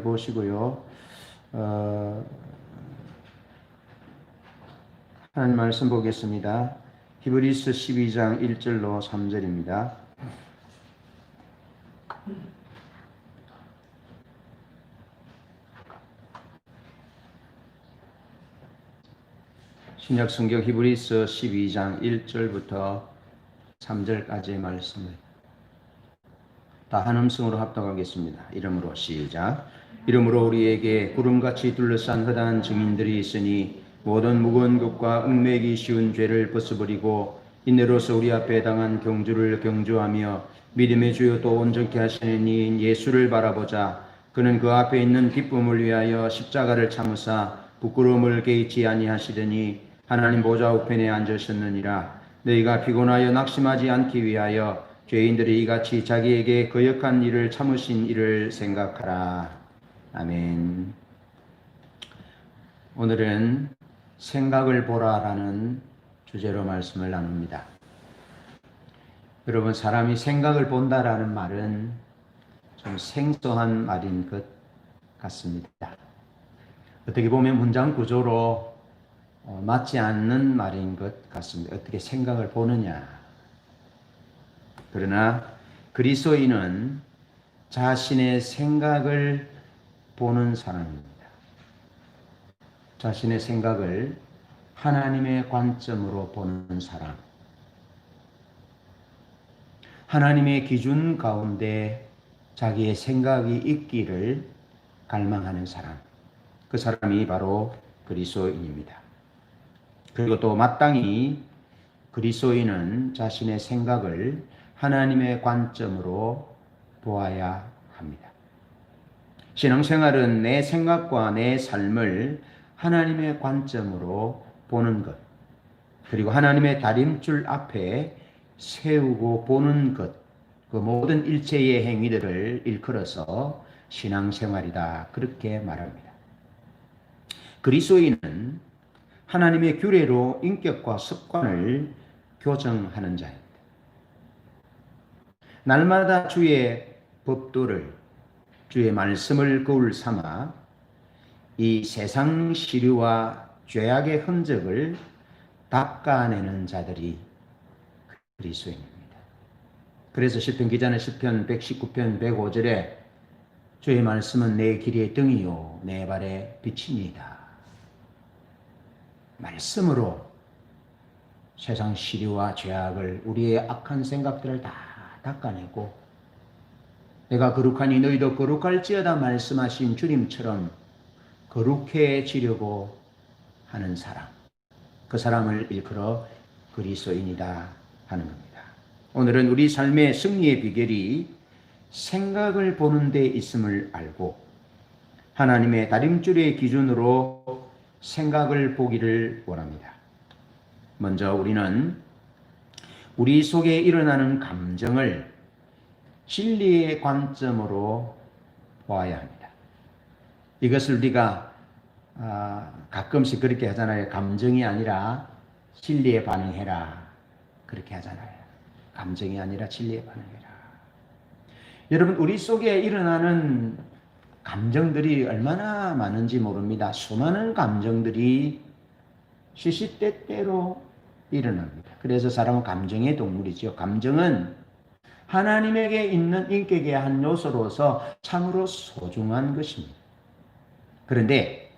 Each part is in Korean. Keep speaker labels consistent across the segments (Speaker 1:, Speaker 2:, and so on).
Speaker 1: 보시고요. 하나님 말씀 보겠습니다. 히브리서 12장 1절로 3절입니다. 신약 성경 히브리서 12장 1절부터 3절까지의 말씀을 다 한 음성으로 합독하겠습니다. 이름으로 시작. 이름으로 우리에게 구름같이 둘러싼 허다한 증인들이 있으니 모든 무거운 것과 얽매이기 쉬운 죄를 벗어버리고 인내로서 우리 앞에 당한 경주를 경주하며 믿음의 주요 또 온전케 하시는 이인 예수를 바라보자. 그는 그 앞에 있는 기쁨을 위하여 십자가를 참으사 부끄러움을 개의치 아니하시더니 하나님 보좌 우편에 앉으셨느니라. 너희가 피곤하여 낙심하지 않기 위하여 죄인들이 이같이 자기에게 거역한 일을 참으신 일을 생각하라. 아멘. 오늘은 생각을 보라라는 주제로 말씀을 나눕니다. 여러분, 사람이 생각을 본다라는 말은 좀 생소한 말인 것 같습니다. 어떻게 보면 문장 구조로 맞지 않는 말인 것 같습니다. 어떻게 생각을 보느냐. 그러나 그리스도인은 자신의 생각을 보는 사람입니다. 자신의 생각을 하나님의 관점으로 보는 사람. 하나님의 기준 가운데 자기의 생각이 있기를 갈망하는 사람. 그 사람이 바로 그리스도인입니다. 그리고 또 마땅히 그리스도인은 자신의 생각을 하나님의 관점으로 보아야 합니다. 신앙생활은 내 생각과 내 삶을 하나님의 관점으로 보는 것, 그리고 하나님의 다림줄 앞에 세우고 보는 것, 그 모든 일체의 행위들을 일컬어서 신앙생활이다. 그렇게 말합니다. 그리스도인은 하나님의 규례로 인격과 습관을 교정하는 자입니다. 날마다 주의 법도를, 주의 말씀을 거울 삼아 이 세상 시류와 죄악의 흔적을 닦아내는 자들이 그리스도인입니다. 그래서 시편 기자는 시편 119편 105절에 주의 말씀은 내 길의 등이요 내 발의 빛이니이다. 말씀으로 세상 시류와 죄악을, 우리의 악한 생각들을 다 닦아내고 내가 거룩하니 너희도 거룩할지어다 말씀하신 주님처럼 거룩해지려고 하는 사람, 그 사람을 일컬어 그리스도인이다 하는 겁니다. 오늘은 우리 삶의 승리의 비결이 생각을 보는 데 있음을 알고 하나님의 다림줄의 기준으로 생각을 보기를 원합니다. 먼저 우리는 우리 속에 일어나는 감정을 진리의 관점으로 보아야 합니다. 이것을 우리가 가끔씩 그렇게 하잖아요. 감정이 아니라 진리에 반응해라. 그렇게 하잖아요. 감정이 아니라 진리에 반응해라. 여러분, 우리 속에 일어나는 감정들이 얼마나 많은지 모릅니다. 수많은 감정들이 시시때때로 일어납니다. 그래서 사람은 감정의 동물이죠. 감정은 하나님에게 있는 인격의 한 요소로서 참으로 소중한 것입니다. 그런데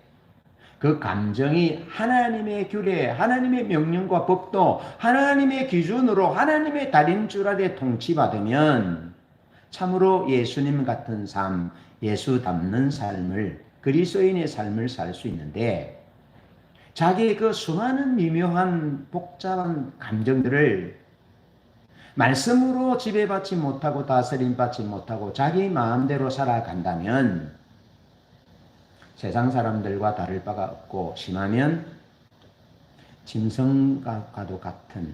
Speaker 1: 그 감정이 하나님의 규례, 하나님의 명령과 법도 하나님의 기준으로 하나님의 다림줄 아래 통치받으면 참으로 예수님 같은 삶, 예수 닮는 삶을, 그리스도인의 삶을 살 수 있는데 자기의 그 수많은 미묘한 복잡한 감정들을 말씀으로 지배받지 못하고 다스림받지 못하고 자기 마음대로 살아간다면 세상 사람들과 다를 바가 없고 심하면 짐승과도 같은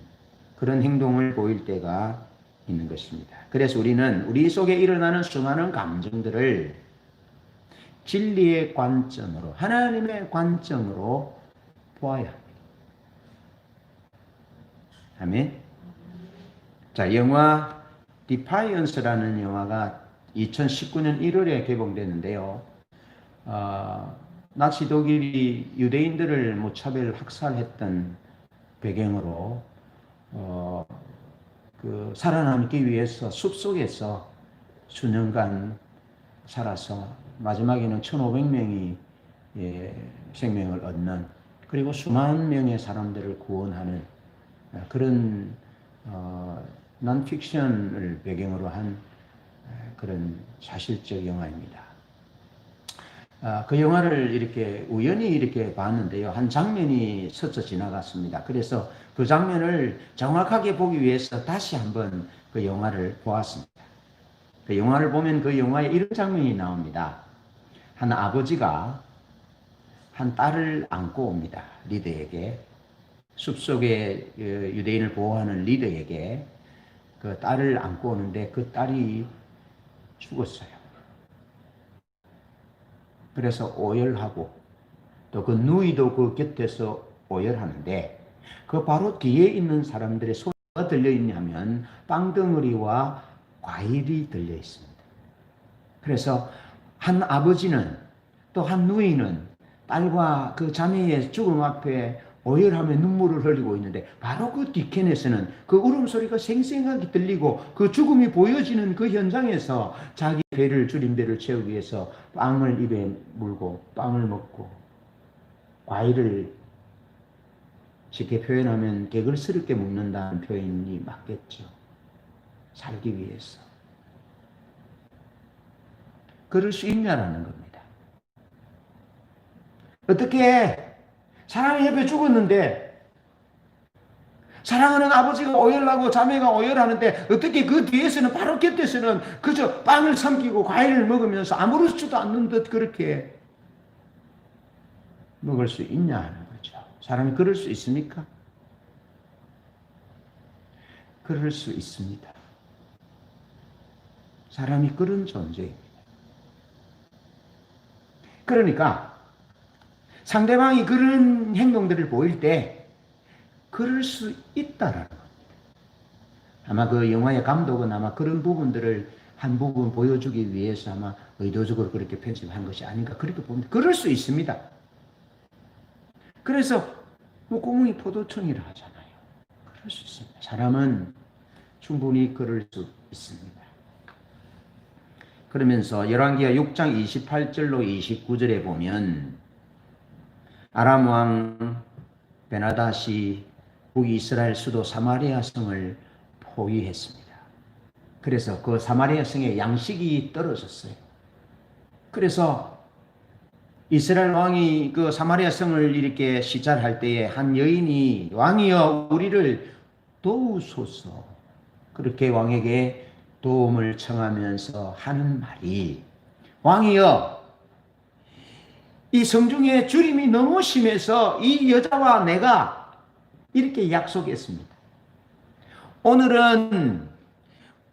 Speaker 1: 그런 행동을 보일 때가 있는 것입니다. 그래서 우리는 우리 속에 일어나는 수많은 감정들을 진리의 관점으로, 하나님의 관점으로 보아야 합니다. 아멘. 자, 영화 디파이언스라는 영화가 2019년 1월에 개봉됐는데요. 나치 독일이 유대인들을 무차별 학살했던 배경으로 그 살아남기 위해서 숲속에서 수년간 살아서 마지막에는 1,500명이 생명을 얻는, 그리고 수만 명의 사람들을 구원하는 그런 논픽션을 배경으로 한 그런 사실적 영화입니다. 그 영화를 이렇게 우연히 이렇게 봤는데요. 한 장면이 스쳐 지나갔습니다. 그래서 그 장면을 정확하게 보기 위해서 다시 한번 그 영화를 보았습니다. 그 영화를 보면 그 영화에 이런 장면이 나옵니다. 한 아버지가 한 딸을 안고 옵니다. 리더에게. 숲속에 유대인을 보호하는 리더에게 그 딸을 안고 오는데 그 딸이 죽었어요. 그래서 오열하고 또 그 누이도 그 곁에서 오열하는데 그 바로 뒤에 있는 사람들의 손이 들려 있냐면 빵덩어리와 과일이 들려 있습니다. 그래서 한 아버지는 또 한 누이는 딸과 그 자매의 죽음 앞에 오열하며 눈물을 흘리고 있는데 바로 그 뒤편에서는 그 울음소리가 생생하게 들리고 그 죽음이 보여지는 그 현장에서 자기 배를 줄인 배를 채우기 위해서 빵을 입에 물고 빵을 먹고 과일을 쉽게 표현하면 개걸스럽게 먹는다는 표현이 맞겠죠. 살기 위해서. 그럴 수 있냐라는 겁니다. 어떻게 사람이 옆에 죽었는데 사랑하는 아버지가 오열하고 자매가 오열하는데 어떻게 그 뒤에서는 바로 곁에서는 그저 빵을 삼키고 과일을 먹으면서 아무렇지도 않는 듯 그렇게 먹을 수 있냐 하는 거죠. 사람이 그럴 수 있습니까? 그럴 수 있습니다. 사람이 그런 존재입니다. 그러니까 상대방이 그런 행동들을 보일 때 그럴 수 있다라는 겁니다. 아마 그 영화의 감독은 아마 그런 부분들을 한 부분 보여주기 위해서 아마 의도적으로 그렇게 편집한 것이 아닌가 그렇게 봅니다. 그럴 수 있습니다. 그래서 뭐 구멍이 포도청이라 하잖아요. 그럴 수 있습니다. 사람은 충분히 그럴 수 있습니다. 그러면서 열왕기하 6장 28절로 29절에 보면 아람 왕 베나닷이 북이스라엘 수도 사마리아 성을 포위했습니다. 그래서 그 사마리아 성에 양식이 떨어졌어요. 그래서 이스라엘 왕이 그 사마리아 성을 이렇게 시찰할 때에 한 여인이 왕이여 우리를 도우소서 그렇게 왕에게 도움을 청하면서 하는 말이 왕이여 이 성중에 주림이 너무 심해서 이 여자와 내가 이렇게 약속했습니다. 오늘은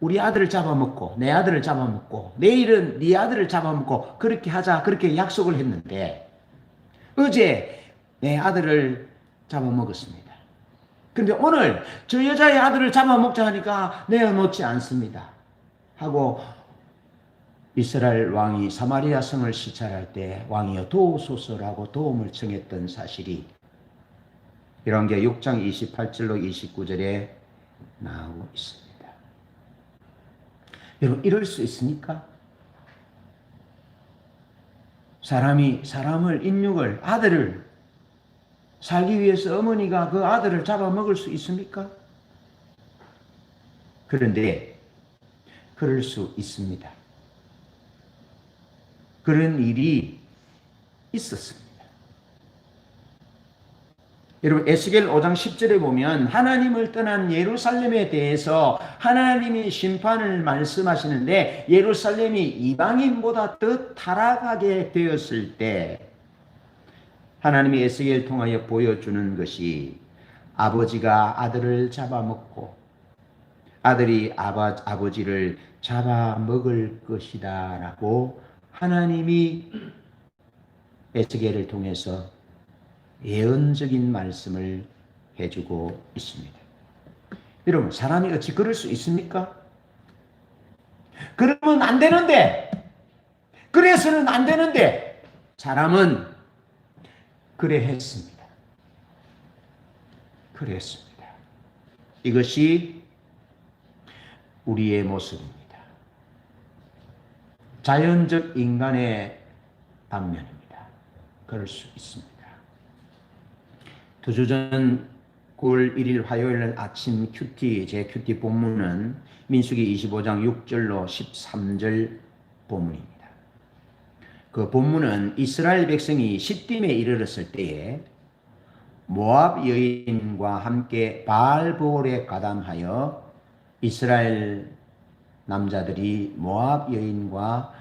Speaker 1: 우리 아들을 잡아먹고 내 아들을 잡아먹고 내일은 네 아들을 잡아먹고 그렇게 하자 그렇게 약속을 했는데 어제 내 아들을 잡아먹었습니다. 그런데 오늘 저 여자의 아들을 잡아먹자 하니까 내어놓지 않습니다. 하고 이스라엘 왕이 사마리아 성을 시찰할 때 왕이여 도우소서라고 도움을 청했던 사실이 열왕기하 6장 28절로 29절에 나오고 있습니다. 여러분 이럴 수 있습니까? 사람을 인육을 아들을 살기 위해서 어머니가 그 아들을 잡아먹을 수 있습니까? 그런데 그럴 수 있습니다. 그런 일이 있었습니다. 여러분 에스겔 5장 10절에 보면 하나님을 떠난 예루살렘에 대해서 하나님이 심판을 말씀하시는데 예루살렘이 이방인보다 더 타락하게 되었을 때 하나님이 에스겔을 통하여 보여주는 것이 아버지가 아들을 잡아먹고 아들이 아버지를 잡아먹을 것이다 라고 하나님이 에스겔을 통해서 예언적인 말씀을 해주고 있습니다. 여러분 사람이 어찌 그럴 수 있습니까? 그러면 안 되는데 그래서는 안 되는데 사람은 그래 했습니다. 그랬습니다. 이것이 우리의 모습입니다. 자연적 인간의 반면입니다. 그럴 수 있습니다. 2주 전 9월 1일 화요일 아침 제 큐티 본문은 민수기 25장 6절로 13절 본문입니다. 그 본문은 이스라엘 백성이 시딤에 이르렀을 때에 모압 여인과 함께 바알볼에 가담하여 이스라엘 남자들이 모압 여인과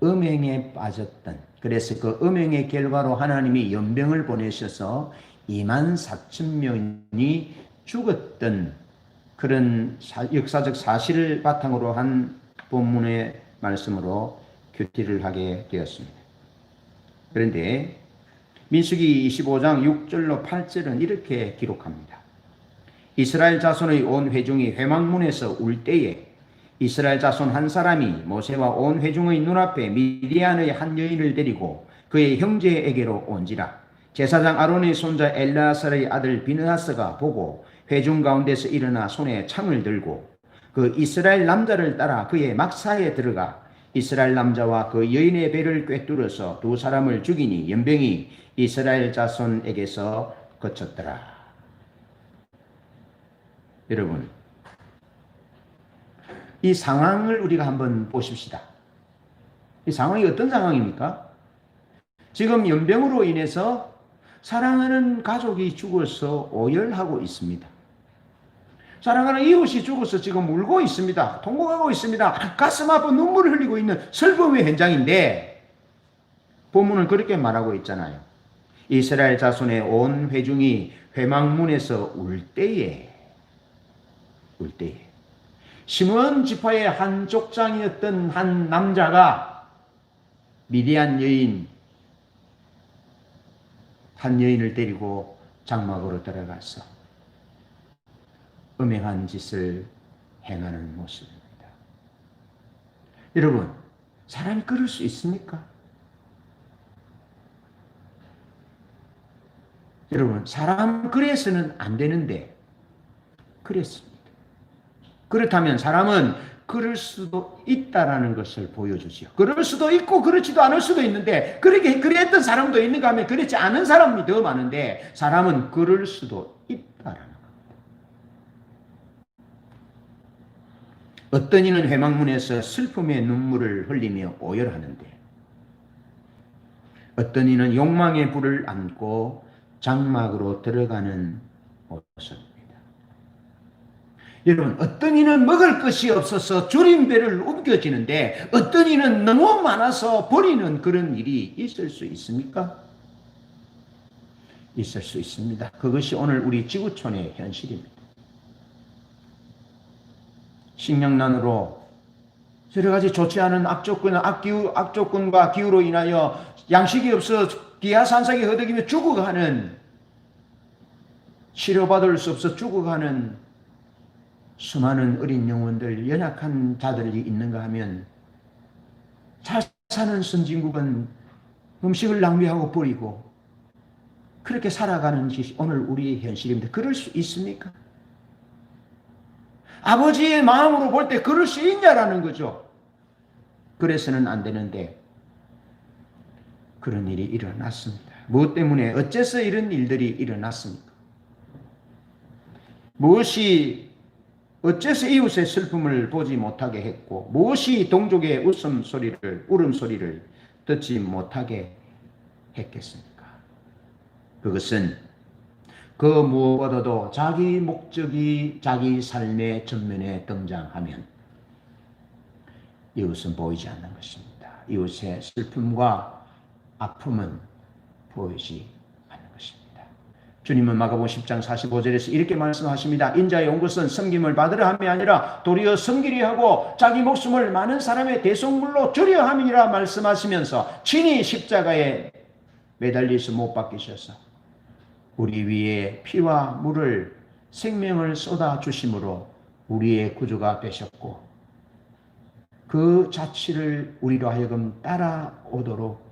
Speaker 1: 음행에 빠졌던, 그래서 그 음행의 결과로 하나님이 연병을 보내셔서 24,000명이 죽었던 그런 역사적 사실을 바탕으로 한 본문의 말씀으로 큐티를 하게 되었습니다. 그런데 민수기 25장 6절로 8절은 이렇게 기록합니다. 이스라엘 자손의 온 회중이 회막문에서 울 때에 이스라엘 자손 한 사람이 모세와 온 회중의 눈앞에 미디안의 한 여인을 데리고 그의 형제에게로 온지라. 제사장 아론의 손자 엘르아살의 아들 비느하스가 보고 회중 가운데서 일어나 손에 창을 들고 그 이스라엘 남자를 따라 그의 막사에 들어가 이스라엘 남자와 그 여인의 배를 꿰뚫어서 두 사람을 죽이니 연병이 이스라엘 자손에게서 그쳤더라. 여러분, 이 상황을 우리가 한번 보십시다. 이 상황이 어떤 상황입니까? 지금 연병으로 인해서 사랑하는 가족이 죽어서 오열하고 있습니다. 사랑하는 이웃이 죽어서 지금 울고 있습니다. 통곡하고 있습니다. 가슴 아파 눈물을 흘리고 있는 슬픔의 현장인데 본문은 그렇게 말하고 있잖아요. 이스라엘 자손의 온 회중이 회막문에서 울 때에 시므온 지파의 한 족장이었던 한 남자가 미디안 여인 한 여인을 데리고 장막으로 들어가서 음행한 짓을 행하는 모습입니다. 여러분, 사람이 그럴 수 있습니까? 여러분, 사람 그래서는 안 되는데 그랬습니다. 그렇다면 사람은 그럴 수도 있다라는 것을 보여주지요. 그럴 수도 있고 그렇지도 않을 수도 있는데 그랬던 사람도 있는가 하면 그렇지 않은 사람이 더 많은데 사람은 그럴 수도 있다라는 겁니다. 어떤 이는 회막문에서 슬픔의 눈물을 흘리며 오열하는데 어떤 이는 욕망의 불을 안고 장막으로 들어가는 모습. 여러분, 어떤 이는 먹을 것이 없어서 줄임배를 옮겨지는데 어떤 이는 너무 많아서 버리는 그런 일이 있을 수 있습니까? 있을 수 있습니다. 그것이 오늘 우리 지구촌의 현실입니다. 식량난으로 여러 가지 좋지 않은 악조건과 기후로 인하여 양식이 없어 기하산삭이 허덕이며 죽어가는, 치료받을 수 없어 죽어가는 수많은 어린 영혼들, 연약한 자들이 있는가 하면 잘 사는 선진국은 음식을 낭비하고 버리고 그렇게 살아가는 것이 오늘 우리의 현실입니다. 그럴 수 있습니까? 아버지의 마음으로 볼 때 그럴 수 있냐라는 거죠. 그래서는 안 되는데 그런 일이 일어났습니다. 무엇 때문에, 어째서 이런 일들이 일어났습니까? 어째서 이웃의 슬픔을 보지 못하게 했고 무엇이 동족의 울음소리를 듣지 못하게 했겠습니까? 그것은 그 무엇보다도 자기 목적이 자기 삶의 전면에 등장하면 이웃은 보이지 않는 것입니다. 이웃의 슬픔과 아픔은 보이지 않는 것입니다. 주님은 마가복음 10장 45절에서 이렇게 말씀하십니다. 인자에 온 것은 섬김을 받으려 함이 아니라 도리어 섬기려 하고 자기 목숨을 많은 사람의 대속물로 주려 함이라 말씀하시면서 친히 십자가에 매달리서 못 박히셔서 우리 위에 피와 물을 생명을 쏟아 주심으로 우리의 구주가 되셨고 그 자취를 우리로 하여금 따라오도록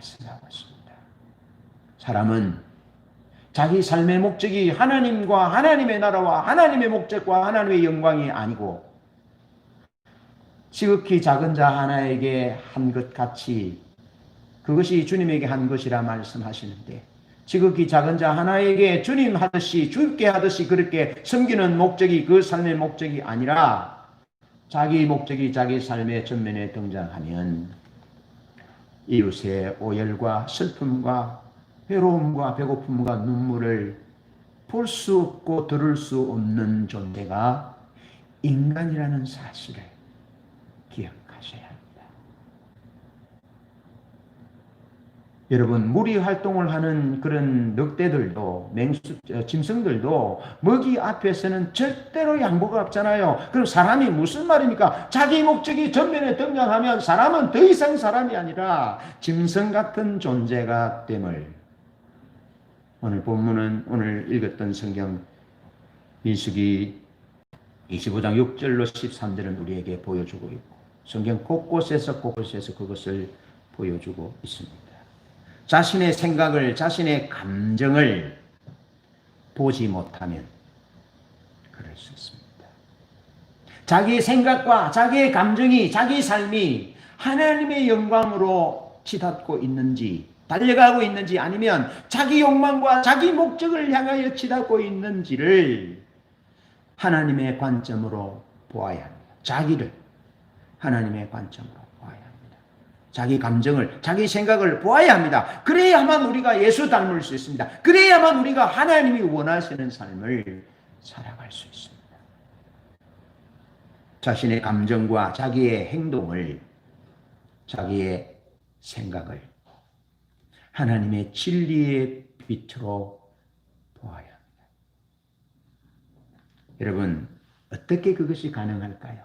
Speaker 1: 말씀하고 있습니다. 사람은 자기 삶의 목적이 하나님과 하나님의 나라와 하나님의 목적과 하나님의 영광이 아니고 지극히 작은 자 하나에게 한 것 같이 그것이 주님에게 한 것이라 말씀하시는데 지극히 작은 자 하나에게 주님 하듯이 주께 하듯이 그렇게 섬기는 목적이 그 삶의 목적이 아니라 자기 목적이 자기 삶의 전면에 등장하면 이웃의 오열과 슬픔과 외로움과 배고픔과 눈물을 볼 수 없고 들을 수 없는 존재가 인간이라는 사실을 기억하셔야 합니다. 여러분, 무리 활동을 하는 그런 늑대들도 짐승들도 먹이 앞에서는 절대로 양보가 없잖아요. 그럼 사람이 무슨 말입니까? 자기 목적이 전면에 등장하면 사람은 더 이상 사람이 아니라 짐승 같은 존재가 됨을 오늘 본문은 오늘 읽었던 성경 민수기 25장 6절로 13절은 우리에게 보여주고 있고 성경 곳곳에서 그것을 보여주고 있습니다. 자신의 생각을 자신의 감정을 보지 못하면 그럴 수 있습니다. 자기의 생각과 자기의 감정이 자기 삶이 하나님의 영광으로 치닫고 있는지 달려가고 있는지 아니면 자기 욕망과 자기 목적을 향하여 치닫고 있는지를 하나님의 관점으로 보아야 합니다. 자기를 하나님의 관점으로 보아야 합니다. 자기 감정을, 자기 생각을 보아야 합니다. 그래야만 우리가 예수 닮을 수 있습니다. 그래야만 우리가 하나님이 원하시는 삶을 살아갈 수 있습니다. 자신의 감정과 자기의 행동을, 자기의 생각을 하나님의 진리의 빛으로 보아야 합니다. 여러분, 어떻게 그것이 가능할까요?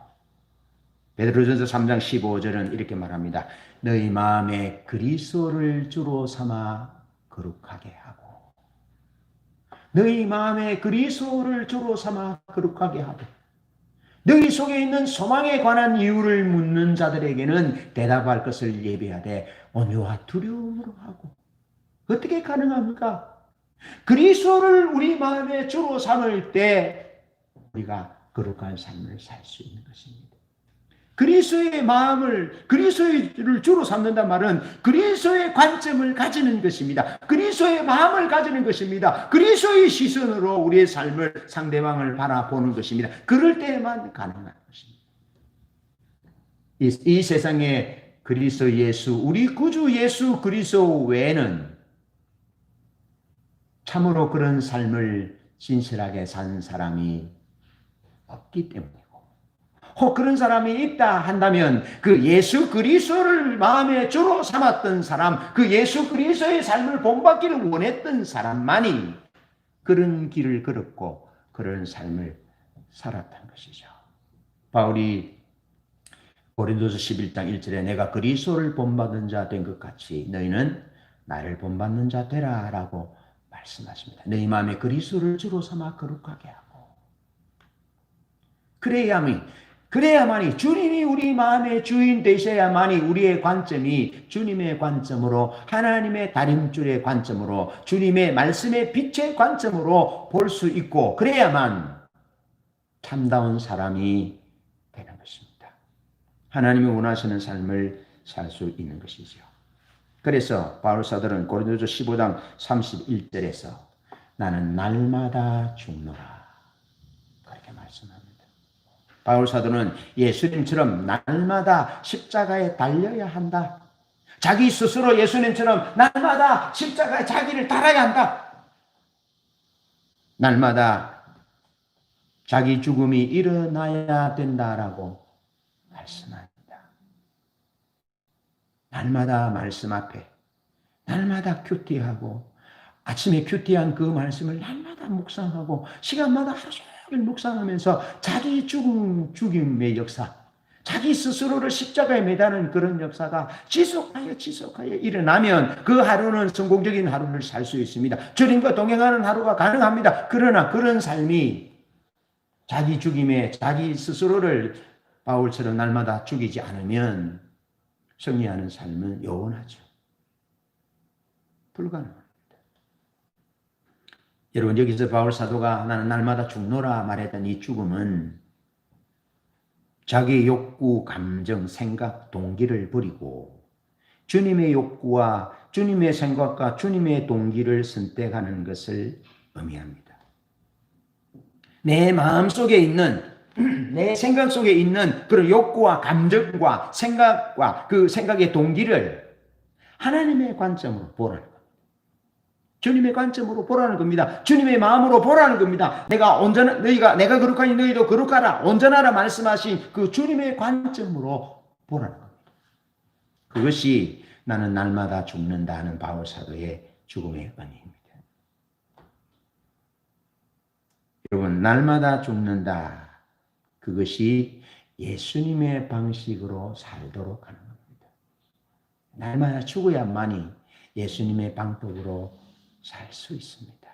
Speaker 1: 베드로전서 3장 15절은 이렇게 말합니다. 너희 마음에 그리스도를 주로 삼아 거룩하게 하고 너희 마음에 그리스도를 주로 삼아 거룩하게 하고 너희 속에 있는 소망에 관한 이유를 묻는 자들에게는 대답할 것을 예비하되 온유와 두려움으로 하고 어떻게 가능합니까? 그리스도를 우리 마음의 주로 삼을 때 우리가 거룩한 삶을 살 수 있는 것입니다. 그리스도의 마음을 그리스도를 주로 삼는단 말은 그리스도의 관점을 가지는 것입니다. 그리스도의 마음을 가지는 것입니다. 그리스도의 시선으로 우리의 삶을 상대방을 바라보는 것입니다. 그럴 때만 가능한 것입니다. 이 세상에 그리스도 예수, 우리 구주 예수 그리스도 외에는 참으로 그런 삶을 진실하게 산 사람이 없기 때문이고 혹 그런 사람이 있다 한다면 그 예수 그리스도를 마음의 주로 삼았던 사람, 그 예수 그리스도의 삶을 본받기를 원했던 사람만이 그런 길을 걸었고 그런 삶을 살았던 것이죠. 바울이 고린도서 11장 1절에 내가 그리스도를 본받은 자 된 것 같이 너희는 나를 본받는 자 되라 라고 말씀하십니다. 너희 마음에 그리스도를 주로 삼아 거룩하게 하고 그래야만이 주님이 우리 마음의 주인 되셔야만이 우리의 관점이 주님의 관점으로 하나님의 다림줄의 관점으로 주님의 말씀의 빛의 관점으로 볼 수 있고 그래야만 참다운 사람이 되는 것입니다. 하나님이 원하시는 삶을 살 수 있는 것이죠. 그래서 바울 사도는 고린도서 15장 31절에서 나는 날마다 죽노라 그렇게 말씀합니다. 바울 사도는 예수님처럼 날마다 십자가에 달려야 한다. 자기 스스로 예수님처럼 날마다 십자가에 자기를 달아야 한다. 날마다 자기 죽음이 일어나야 된다라고 말씀합니다. 날마다 말씀 앞에 날마다 큐티하고 아침에 큐티한 그 말씀을 날마다 묵상하고 시간마다 하루 종일 묵상하면서 자기 죽임의 역사, 자기 스스로를 십자가에 매다는 그런 역사가 지속하여 일어나면 그 하루는 성공적인 하루를 살 수 있습니다. 주님과 동행하는 하루가 가능합니다. 그러나 그런 삶이 자기 죽임에 자기 스스로를 바울처럼 날마다 죽이지 않으면 승리하는 삶은 요원하죠. 불가능합니다. 여러분, 여기서 바울 사도가 나는 날마다 죽노라 말했던 이 죽음은 자기의 욕구, 감정, 생각, 동기를 버리고 주님의 욕구와 주님의 생각과 주님의 동기를 선택하는 것을 의미합니다. 내 마음 속에 있는, 내 생각 속에 있는 그런 욕구와 감정과 생각과 그 생각의 동기를 하나님의 관점으로 보라는 겁니다. 주님의 관점으로 보라는 겁니다. 주님의 마음으로 보라는 겁니다. 내가 거룩하니 너희도 거룩하라, 온전하라 말씀하신 그 주님의 관점으로 보라는 겁니다. 그것이 나는 날마다 죽는다 하는 바울 사도의 죽음의 의미입니다. 여러분, 날마다 죽는다, 그것이 예수님의 방식으로 살도록 하는 겁니다. 날마다 죽어야만이 예수님의 방법으로 살 수 있습니다.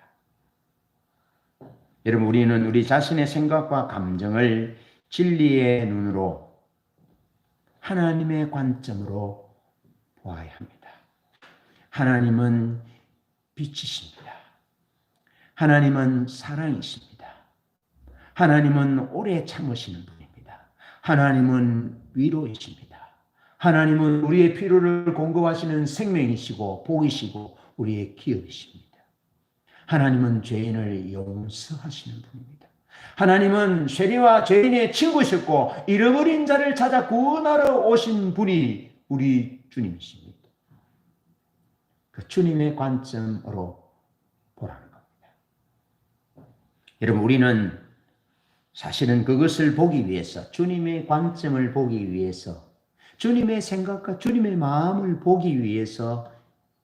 Speaker 1: 여러분, 우리는 우리 자신의 생각과 감정을 진리의 눈으로 하나님의 관점으로 보아야 합니다. 하나님은 빛이십니다. 하나님은 사랑이십니다. 하나님은 오래 참으시는 분입니다. 하나님은 위로이십니다. 하나님은 우리의 필요를 공급하시는 생명이시고 복이시고 우리의 기업이십니다. 하나님은 죄인을 용서하시는 분입니다. 하나님은 세리와 죄인의 친구셨고 잃어버린 자를 찾아 구원하러 오신 분이 우리 주님이십니다. 그 주님의 관점으로 보라는 겁니다. 여러분, 우리는 사실은 그것을 보기 위해서, 주님의 관점을 보기 위해서, 주님의 생각과 주님의 마음을 보기 위해서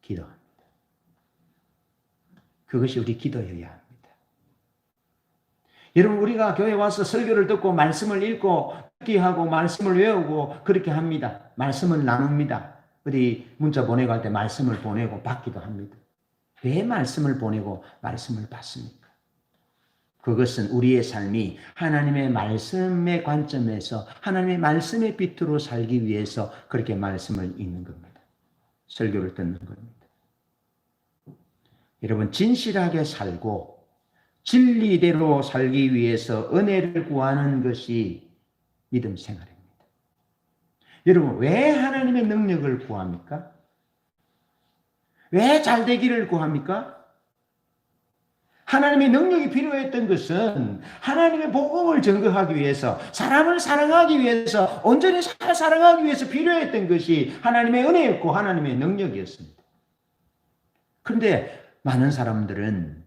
Speaker 1: 기도합니다. 그것이 우리 기도여야 합니다. 여러분, 우리가 교회 와서 설교를 듣고 말씀을 읽고 듣기하고 말씀을 외우고 그렇게 합니다. 말씀을 나눕니다. 어디 문자 보내고 할 때 말씀을 보내고 받기도 합니다. 왜 말씀을 보내고 말씀을 받습니까? 그것은 우리의 삶이 하나님의 말씀의 관점에서 하나님의 말씀의 빛으로 살기 위해서 그렇게 말씀을 읽는 겁니다. 설교를 듣는 겁니다. 여러분, 진실하게 살고 진리대로 살기 위해서 은혜를 구하는 것이 믿음 생활입니다. 여러분, 왜 하나님의 능력을 구합니까? 왜 잘되기를 구합니까? 하나님의 능력이 필요했던 것은 하나님의 복음을 증거하기 위해서, 사람을 사랑하기 위해서, 온전히 사랑하기 위해서 필요했던 것이 하나님의 은혜였고 하나님의 능력이었습니다. 그런데 많은 사람들은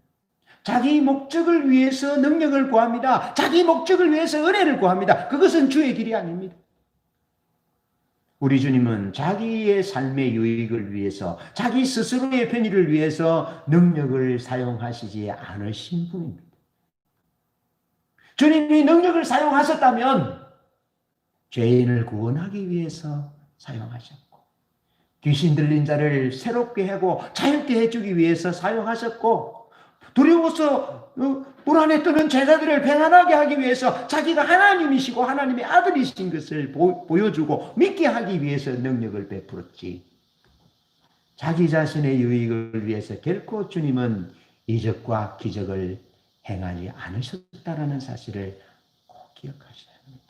Speaker 1: 자기 목적을 위해서 능력을 구합니다. 자기 목적을 위해서 은혜를 구합니다. 그것은 주의 길이 아닙니다. 우리 주님은 자기의 삶의 유익을 위해서, 자기 스스로의 편의를 위해서 능력을 사용하시지 않으신 분입니다. 주님이 능력을 사용하셨다면 죄인을 구원하기 위해서 사용하셨고, 귀신 들린 자를 새롭게 하고 자유케 해주기 위해서 사용하셨고, 두려워서 불안에 떠는 제자들을 평안하게 하기 위해서 자기가 하나님이시고 하나님의 아들이신 것을 보여주고 믿게 하기 위해서 능력을 베풀었지, 자기 자신의 유익을 위해서 결코 주님은 이적과 기적을 행하지 않으셨다라는 사실을 꼭 기억하셔야 합니다.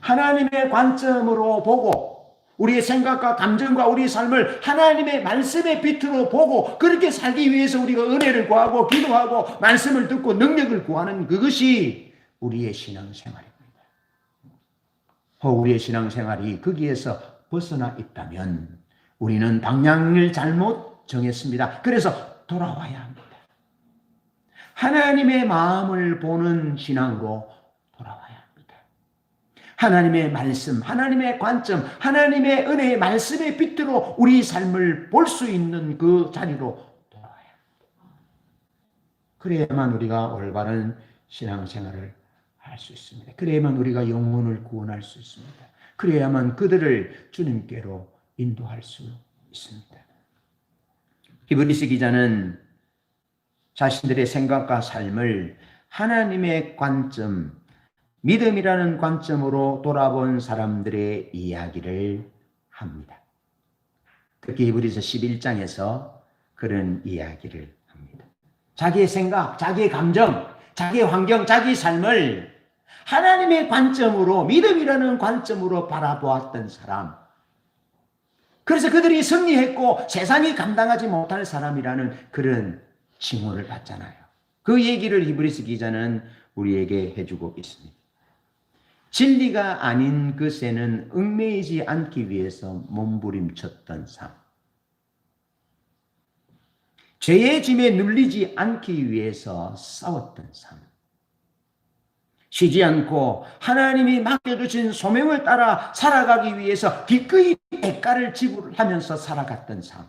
Speaker 1: 하나님의 관점으로 보고 우리의 생각과 감정과 우리의 삶을 하나님의 말씀의 빛으로 보고 그렇게 살기 위해서 우리가 은혜를 구하고 기도하고 말씀을 듣고 능력을 구하는 그것이 우리의 신앙생활입니다. 우리의 신앙생활이 거기에서 벗어나 있다면 우리는 방향을 잘못 정했습니다. 그래서 돌아와야 합니다. 하나님의 마음을 보는 신앙으로 돌아와야 합니다. 하나님의 말씀, 하나님의 관점, 하나님의 은혜의 말씀의 빛으로 우리 삶을 볼 수 있는 그 자리로 돌아와야 합니다. 그래야만 우리가 올바른 신앙생활을 할 수 있습니다. 그래야만 우리가 영혼을 구원할 수 있습니다. 그래야만 그들을 주님께로 인도할 수 있습니다. 히브리서 기자는 자신들의 생각과 삶을 하나님의 관점, 믿음이라는 관점으로 돌아본 사람들의 이야기를 합니다. 특히 히브리서 11장에서 그런 이야기를 합니다. 자기의 생각, 자기의 감정, 자기의 환경, 자기의 삶을 하나님의 관점으로, 믿음이라는 관점으로 바라보았던 사람. 그래서 그들이 승리했고 세상이 감당하지 못할 사람이라는 그런 칭호를 받잖아요. 그 얘기를 히브리서 기자는 우리에게 해주고 있습니다. 진리가 아닌 것에는 얽매이지 않기 위해서 몸부림쳤던 삶. 죄의 짐에 눌리지 않기 위해서 싸웠던 삶. 쉬지 않고 하나님이 맡겨주신 소명을 따라 살아가기 위해서 기꺼이 대가를 지불하면서 살아갔던 삶.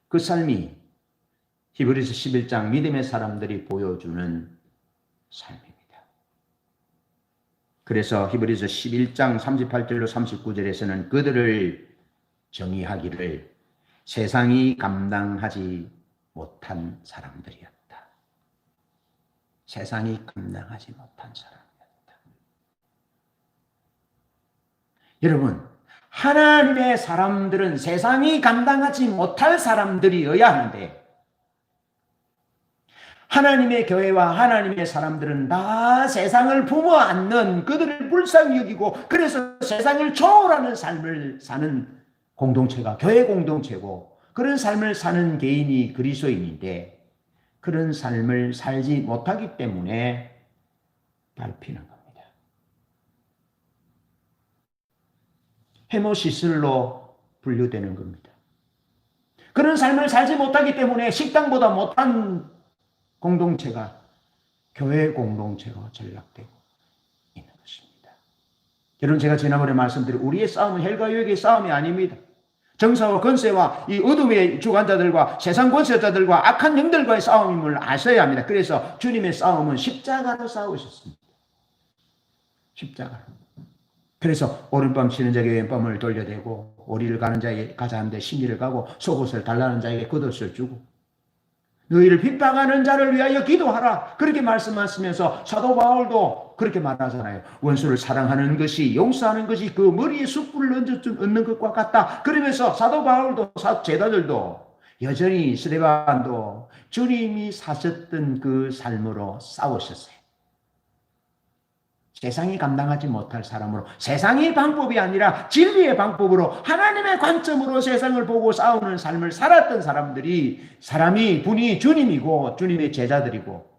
Speaker 1: 그 삶이 히브리서 11장 믿음의 사람들이 보여주는 삶입니다. 그래서 히브리서 11장 38절로 39절에서는 그들을 정의하기를 세상이 감당하지 못한 사람들이었다. 세상이 감당하지 못한 사람이었다. 여러분, 하나님의 사람들은 세상이 감당하지 못할 사람들이어야 하는데 하나님의 교회와 하나님의 사람들은 다 세상을 품어 안는 그들을 불쌍히 여기고 그래서 세상을 초월하는 삶을 사는 공동체가 교회 공동체고 그런 삶을 사는 개인이 그리스도인인데 그런 삶을 살지 못하기 때문에 밟히는 겁니다. 헤모시슬로 분류되는 겁니다. 그런 삶을 살지 못하기 때문에 식당보다 못한 공동체가 교회 공동체로 전락되고 있는 것입니다. 여러분, 제가 지난번에 말씀드린 우리의 싸움은 혈과 육의 싸움이 아닙니다. 정사와 권세와 이 어둠의 주관자들과 세상 권세자들과 악한 영들과의 싸움임을 아셔야 합니다. 그래서 주님의 싸움은 십자가로 싸우셨습니다. 십자가로. 그래서 오른밤 쉬는 자에게 왼밤을 돌려대고 오리를 가는 자에게 가자 하는데 신기를 가고 속옷을 달라는 자에게 겉옷을 주고 너희를 핍박하는 자를 위하여 기도하라. 그렇게 말씀하시면서 사도 바울도 그렇게 말하잖아요. 원수를 사랑하는 것이 용서하는 것이 그 머리에 숯불을 얹는 것과 같다. 그러면서 사도 바울도 제자들도 여전히 스데반도 주님이 사셨던 그 삶으로 싸우셨어요. 세상이 감당하지 못할 사람으로 세상의 방법이 아니라 진리의 방법으로 하나님의 관점으로 세상을 보고 싸우는 삶을 살았던 사람이 분이 주님이고 주님의 제자들이고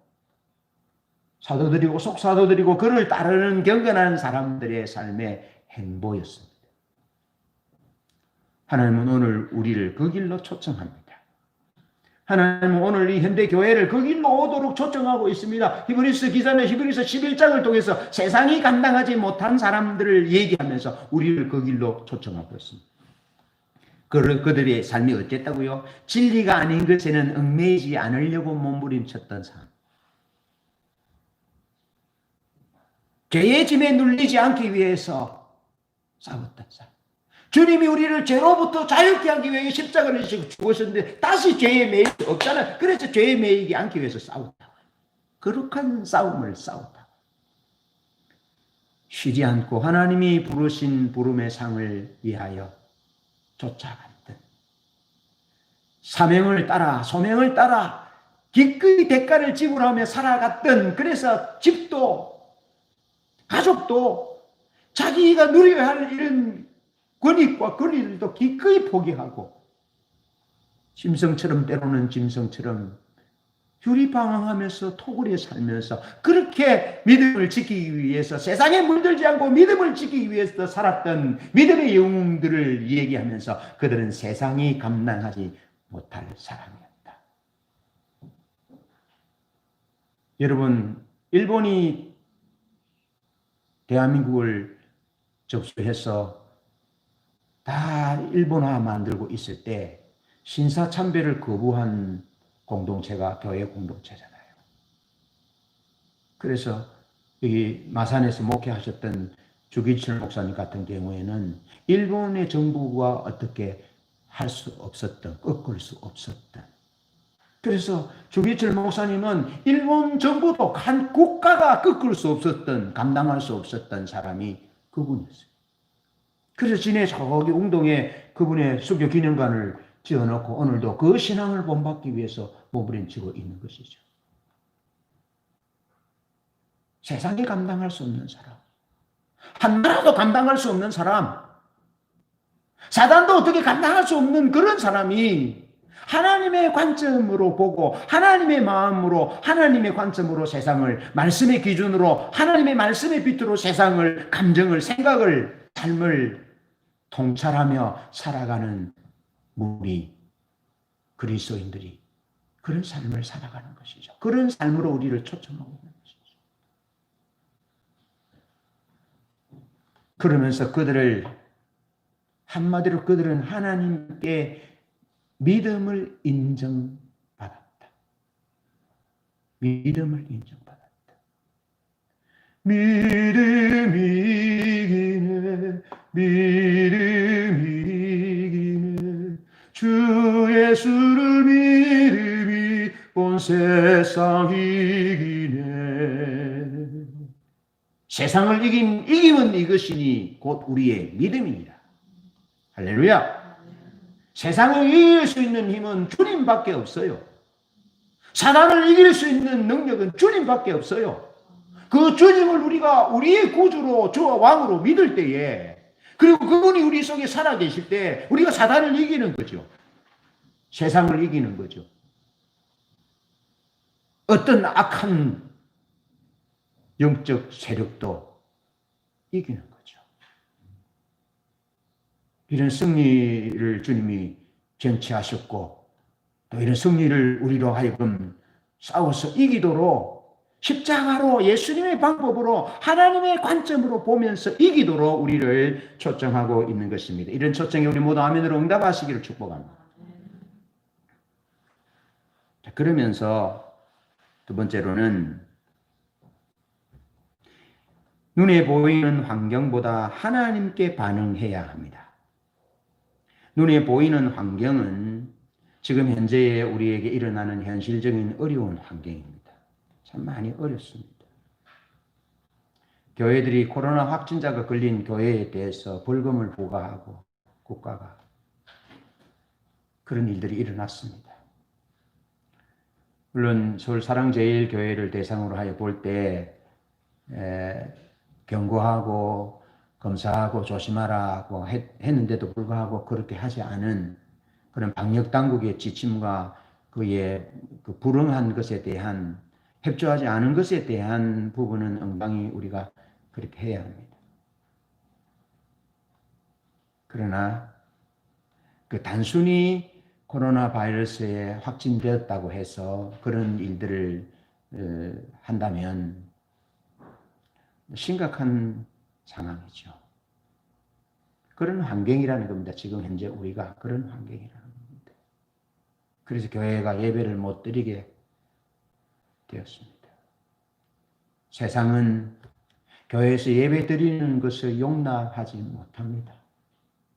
Speaker 1: 사도들이고 속사도들이고 그를 따르는 경건한 사람들의 삶의 행보였습니다. 하나님은 오늘 우리를 그 길로 초청합니다. 하나님은 오늘 이 현대 교회를 그 길로 오도록 초청하고 있습니다. 히브리서 기자는 히브리서 11장을 통해서 세상이 감당하지 못한 사람들을 얘기하면서 우리를 그 길로 초청하고 있습니다. 그들의 삶이 어땠다고요? 진리가 아닌 것에는 얽매이지 않으려고 몸부림쳤던 삶. 죄의 짐에 눌리지 않기 위해서 싸웠던 삶. 주님이 우리를 죄로부터 자유케 하기 위해 십자가를 지시고 죽으셨는데 다시 죄에 매이지 없잖아요. 그래서 죄에 매이지 않기 위해서 싸웠다. 거룩한 싸움을 싸웠다. 쉬지 않고 하나님이 부르신 부름의 상을 위하여 쫓아갔던 사명을 따라 소명을 따라 기꺼이 대가를 지불하며 살아갔던 그래서 집도 가족도 자기가 누려야 할 이런 권익과 권리들도 기꺼이 포기하고 때로는 짐승처럼 유리방황하면서 토굴에 살면서 그렇게 믿음을 지키기 위해서 세상에 물들지 않고 믿음을 지키기 위해서 살았던 믿음의 영웅들을 얘기하면서 그들은 세상이 감당하지 못할 사람이었다. 여러분, 일본이 대한민국을 접수해서 다 일본화 만들고 있을 때 신사참배를 거부한 공동체가 교회 공동체잖아요. 그래서 여기 마산에서 목회하셨던 주기철 목사님 같은 경우에는 일본의 정부가 어떻게 할 수 없었던, 꺾을 수 없었던. 그래서 주기철 목사님은 일본 정부도 한 국가가 꺾을 수 없었던, 감당할 수 없었던 사람이 그분이었어요. 그래서 진해 저기 웅동에 그분의 수교 기념관을 지어놓고 오늘도 그 신앙을 본받기 위해서 몸부림치고 있는 것이죠. 세상이 감당할 수 없는 사람, 한나라도 감당할 수 없는 사람, 사단도 어떻게 감당할 수 없는 그런 사람이 하나님의 관점으로 보고 하나님의 마음으로 하나님의 관점으로 세상을 말씀의 기준으로 하나님의 말씀의 빛으로 세상을 감정을 생각을 삶을 통찰하며 살아가는 우리 그리스도인들이 그런 삶을 살아가는 것이죠. 그런 삶으로 우리를 초청하고 있는 것이죠. 그러면서 그들을 한마디로 그들은 하나님께 믿음을 인정받았다. 믿음을 인정받았다. 믿음이 이기네, 믿음이 이기네, 주 예수를 믿음이 온 세상 이기네. 세상을 이기면 이것이니 곧 우리의 믿음입니다. 할렐루야. 세상을 이길 수 있는 힘은 주님밖에 없어요. 사단을 이길 수 있는 능력은 주님밖에 없어요. 그 주님을 우리가 우리의 구주로 주와 왕으로 믿을 때에, 그리고 그분이 우리 속에 살아계실 때 우리가 사단을 이기는 거죠. 세상을 이기는 거죠. 어떤 악한 영적 세력도 이기는 거죠. 이런 승리를 주님이 전치하셨고 또 이런 승리를 우리로 하여금 싸워서 이기도록 십자가로 예수님의 방법으로 하나님의 관점으로 보면서 이기도록 우리를 초청하고 있는 것입니다. 이런 초청에 우리 모두 아멘으로 응답하시기를 축복합니다. 자, 그러면서 두 번째로는 눈에 보이는 환경보다 하나님께 반응해야 합니다. 눈에 보이는 환경은 지금 현재의 우리에게 일어나는 현실적인 어려운 환경입니다. 참 많이 어렵습니다. 교회들이 코로나 확진자가 걸린 교회에 대해서 벌금을 부과하고 국가가 그런 일들이 일어났습니다. 물론 서울사랑제일교회를 대상으로 하여 볼 때 경고하고 검사하고 조심하라고 했는데도 불구하고 그렇게 하지 않은 그런 방역당국의 지침과 그의 그 불응한 것에 대한 협조하지 않은 것에 대한 부분은 응당히 우리가 그렇게 해야 합니다. 그러나 그 단순히 코로나 바이러스에 확진되었다고 해서 그런 일들을 한다면 심각한 상황이죠. 그런 환경이라는 겁니다. 지금 현재 우리가 그런 환경이라는 겁니다. 그래서 교회가 예배를 못 드리게 되었습니다. 세상은 교회에서 예배 드리는 것을 용납하지 못합니다.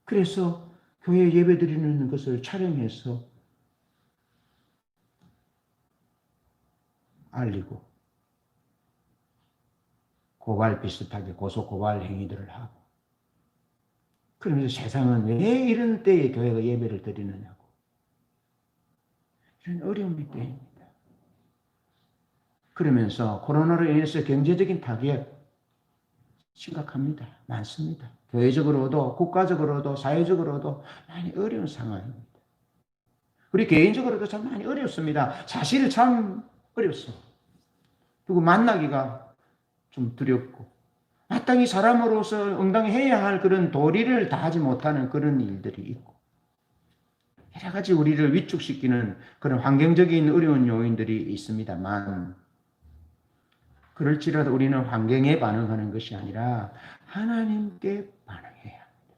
Speaker 1: 그래서 교회 예배 드리는 것을 촬영해서 알리고 고발 비슷하게 고소 고발 행위들을 하고, 그러면서 세상은 왜 이런 때에 교회가 예배를 드리느냐고, 이런 어려움이 때입니다. 그러면서 코로나로 인해서 경제적인 타격 심각합니다. 많습니다. 교회적으로도 국가적으로도 사회적으로도 많이 어려운 상황입니다. 우리 개인적으로도 참 많이 어렵습니다. 사실 참 어렵습니다. 누구 만나기가 좀 두렵고 마땅히 사람으로서 응당히 해야 할 그런 도리를 다하지 못하는 그런 일들이 있고 여러 가지 우리를 위축시키는 그런 환경적인 어려운 요인들이 있습니다만, 그럴지라도 우리는 환경에 반응하는 것이 아니라 하나님께 반응해야 합니다.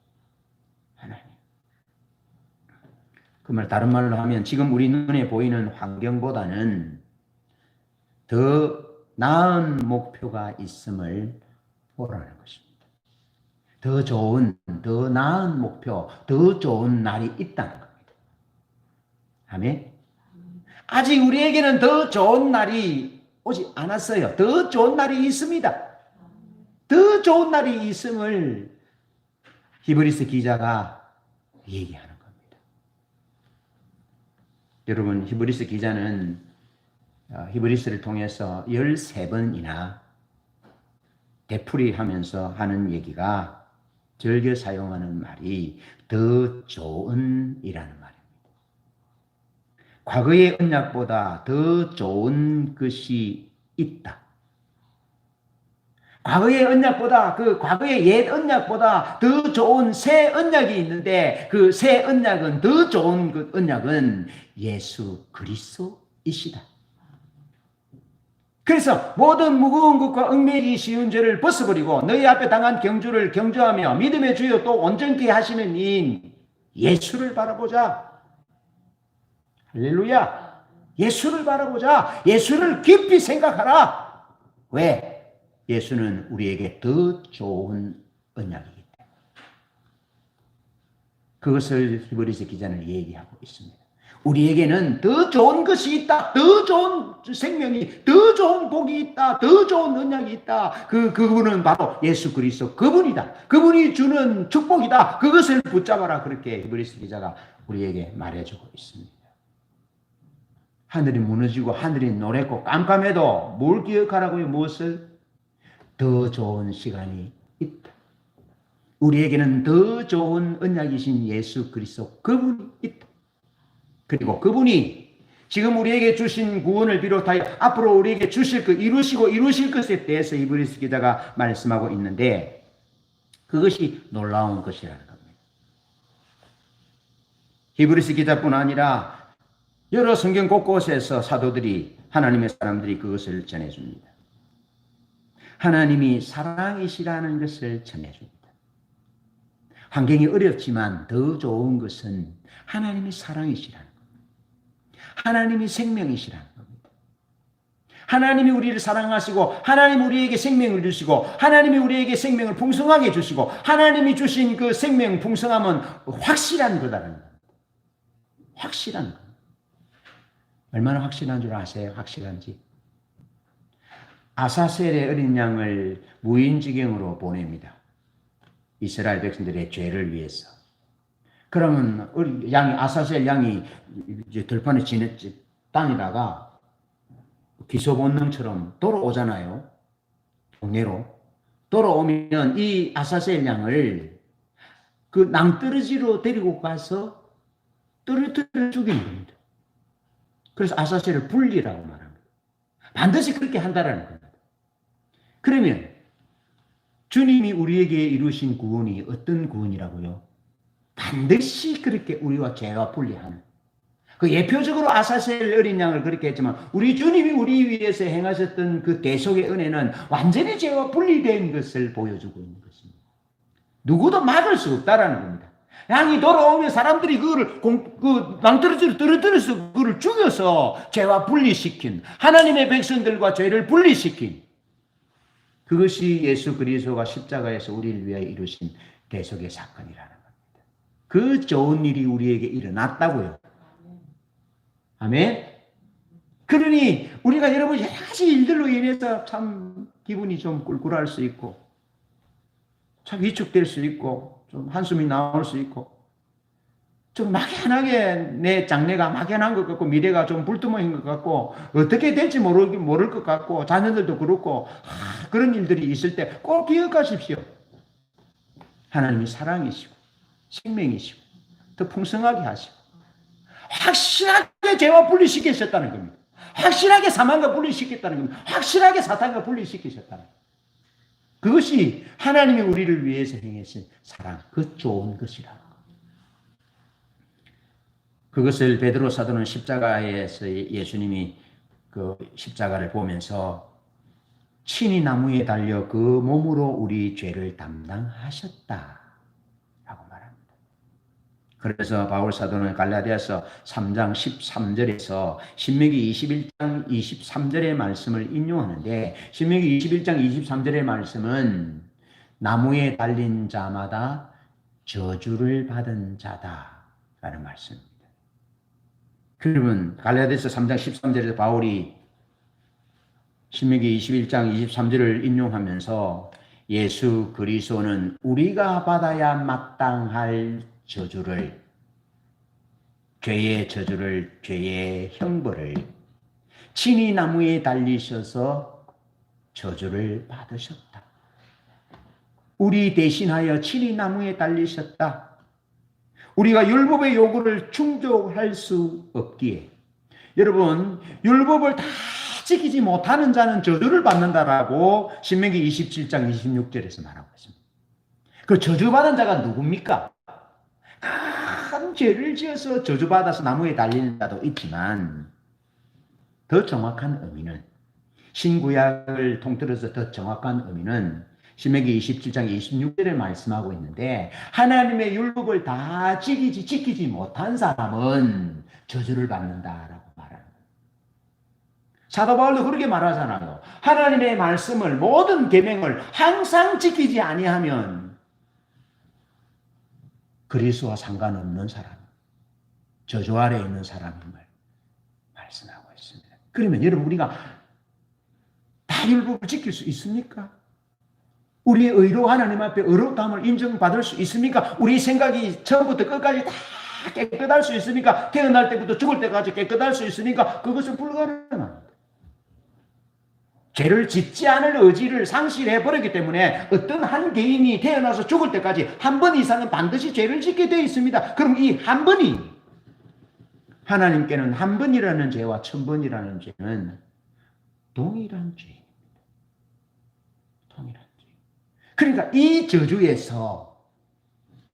Speaker 1: 하나님. 그 말 다른 말로 하면 지금 우리 눈에 보이는 환경보다는 더 나은 목표가 있음을 보라는 것입니다. 더 좋은, 더 나은 목표, 더 좋은 날이 있다는 겁니다. 아멘. 아직 우리에게는 더 좋은 날이 오지 않았어요. 더 좋은 날이 있습니다. 더 좋은 날이 있음을 히브리서 기자가 얘기하는 겁니다. 여러분, 히브리서 기자는 히브리서를 통해서 13번이나 되풀이하면서 하는 얘기가 즐겨 사용하는 말이 더 좋은 이라는 말입니다. 과거의 언약보다 더 좋은 것이 있다. 과거의 언약보다, 그 과거의 옛 언약보다 더 좋은 새 언약이 있는데, 그 새 언약은, 더 좋은 그 언약은 예수 그리스도이시다. 그래서 모든 무거운 것과 얽매이기 쉬운 죄를 벗어버리고 너희 앞에 당한 경주를 경주하며 믿음의 주요 또 온전케 하시는 이인 예수를 바라보자. 할렐루야. 예수를 바라보자. 예수를 깊이 생각하라. 왜? 예수는 우리에게 더 좋은 언약이기 때문에. 그것을 히브리서 기자는 얘기하고 있습니다. 우리에게는 더 좋은 것이 있다. 더 좋은 생명이, 더 좋은 복이 있다. 더 좋은 언약이 있다. 그분은 바로 예수 그리스도 그분이다. 그분이 주는 축복이다. 그것을 붙잡아라. 그렇게 히브리서 기자가 우리에게 말해주고 있습니다. 하늘이 무너지고 하늘이 노랗고 깜깜해도 뭘 기억하라고요? 무엇을? 더 좋은 시간이 있다. 우리에게는 더 좋은 언약이신 예수 그리스도 그분이 있다. 그리고 그분이 지금 우리에게 주신 구원을 비롯하여 앞으로 우리에게 주실 것, 이루실 것에 대해서 히브리서 기자가 말씀하고 있는데 그것이 놀라운 것이라는 겁니다. 히브리서 기자뿐 아니라 여러 성경 곳곳에서 사도들이, 하나님의 사람들이 그것을 전해줍니다. 하나님이 사랑이시라는 것을 전해줍니다. 환경이 어렵지만 더 좋은 것은 하나님이 사랑이시라는 겁니다. 하나님이 생명이시라는 겁니다. 하나님이 우리를 사랑하시고 하나님이 우리에게 생명을 주시고 하나님이 우리에게 생명을 풍성하게 주시고 하나님이 주신 그 생명 풍성함은 확실한 거다라는 겁니다. 확실한 겁니다. 얼마나 확실한 줄 아세요? 확실한지. 아사셀의 어린 양을 무인지경으로 보냅니다. 이스라엘 백성들의 죄를 위해서. 그러면 아사셀 양이 이제 들판에 다니다가 기소 본능처럼 돌아오잖아요. 동네로. 돌아오면 이 아사셀 양을 그 낭떠러지로 데리고 가서 떨어뜨려 죽이는 겁니다. 그래서 아사셀을 분리라고 말합니다. 반드시 그렇게 한다라는 겁니다. 그러면 주님이 우리에게 이루신 구원이 어떤 구원이라고요? 반드시 그렇게 우리와 죄와 분리하는. 그 예표적으로 아사셀 어린 양을 그렇게 했지만 우리 주님이 우리 위해서 행하셨던 그 대속의 은혜는 완전히 죄와 분리된 것을 보여주고 있는 것입니다. 누구도 막을 수 없다라는 겁니다. 양이 돌아오면 사람들이 그거를 낭떠러지로 떨어뜨려서 그거를 죽여서 죄와 분리시킨, 하나님의 백성들과 죄를 분리시킨, 그것이 예수 그리스도가 십자가에서 우리를 위하여 이루신 대속의 사건이라는 겁니다. 그 좋은 일이 우리에게 일어났다고요. 아멘. 그러니 우리가 여러분 여러 가지 일들로 인해서 참 기분이 좀 꿀꿀할 수 있고 참 위축될 수 있고 좀 한숨이 나올 수 있고 좀 막연하게 내 장래가 막연한 것 같고 미래가 좀 불투명한 것 같고 어떻게 될지 모를 것 같고 자녀들도 그렇고 그런 일들이 있을 때 꼭 기억하십시오. 하나님이 사랑이시고 생명이시고 더 풍성하게 하시고 확실하게 죄와 분리시키셨다는 겁니다. 확실하게 사망과 분리시켰다는 겁니다. 확실하게 사탄과 분리시키셨다는 겁니다. 그것이 하나님이 우리를 위해서 행하신 사랑, 그 좋은 것이라는 겁니다. 그것을 베드로 사도는 십자가에서 예수님이 그 십자가를 보면서 친히 나무에 달려 그 몸으로 우리 죄를 담당하셨다 라고 말합니다. 그래서 바울 사도는 갈라디아서 3장 13절에서 신명기 21장 23절의 말씀을 인용하는데 신명기 21장 23절의 말씀은 나무에 달린 자마다 저주를 받은 자다라는 말씀입니다. 그러면 갈라디아서 3장 13절에서 바울이 신명기 21장 23절을 인용하면서 예수 그리스도는 우리가 받아야 마땅할 저주를 죄의 저주를, 죄의 형벌을 친히 나무에 달리셔서 저주를 받으셨다. 우리 대신하여 친히 나무에 달리셨다. 우리가 율법의 요구를 충족할 수 없기에, 여러분, 율법을 다 지키지 못하는 자는 저주를 받는다라고 신명기 27장 26절에서 말하고 있습니다. 그 저주받은 자가 누굽니까? 큰 죄를 지어서 저주받아서 나무에 달리는 자도 있지만, 더 정확한 의미는, 신구약을 통틀어서 더 정확한 의미는 신명기 27장 26절에 말씀하고 있는데, 하나님의 율법을 다 지키지 못한 사람은 저주를 받는다라고 말하는 거예요. 사도 바울도 그렇게 말하잖아요. 하나님의 말씀을, 모든 계명을 항상 지키지 아니하면 그리스도와 상관없는 사람, 저주 아래에 있는 사람임을 말씀하고 있습니다. 그러면 여러분, 우리가 다 율법을 지킬 수 있습니까? 우리의 의로 하나님 앞에 의롭다함을 인정받을 수 있습니까? 우리 생각이 처음부터 끝까지 다 깨끗할 수 있습니까? 태어날 때부터 죽을 때까지 깨끗할 수 있습니까? 그것은 불가능합니다. 죄를 짓지 않을 의지를 상실해버렸기 때문에 어떤 한 개인이 태어나서 죽을 때까지 한 번 이상은 반드시 죄를 짓게 되어 있습니다. 그럼 이 한 번이, 하나님께는 한 번이라는 죄와 1000번이라는 죄는 동일한 죄입니다. 동일한 죄. 그러니까 이 저주에서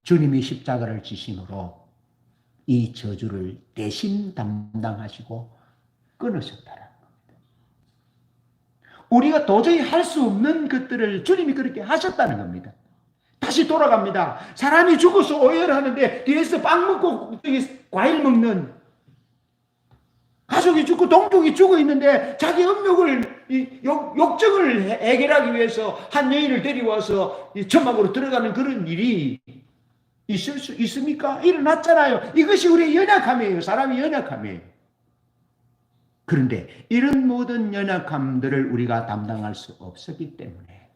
Speaker 1: 주님이 십자가를 지심으로 이 저주를 대신 담당하시고 끊으셨다라는 겁니다. 우리가 도저히 할 수 없는 것들을 주님이 그렇게 하셨다는 겁니다. 다시 돌아갑니다. 사람이 죽어서 오열하는데 뒤에서 빵 먹고 과일 먹는, 가족이 죽고 동족이 죽어 있는데 자기 욕정을 해결하기 위해서 한 여인을 데려와서 천막으로 들어가는 그런 일이 있을 수 있습니까? 일어났잖아요. 이것이 우리의 연약함이에요. 사람이 연약함이에요. 그런데 이런 모든 연약함들을 우리가 담당할 수 없었기 때문에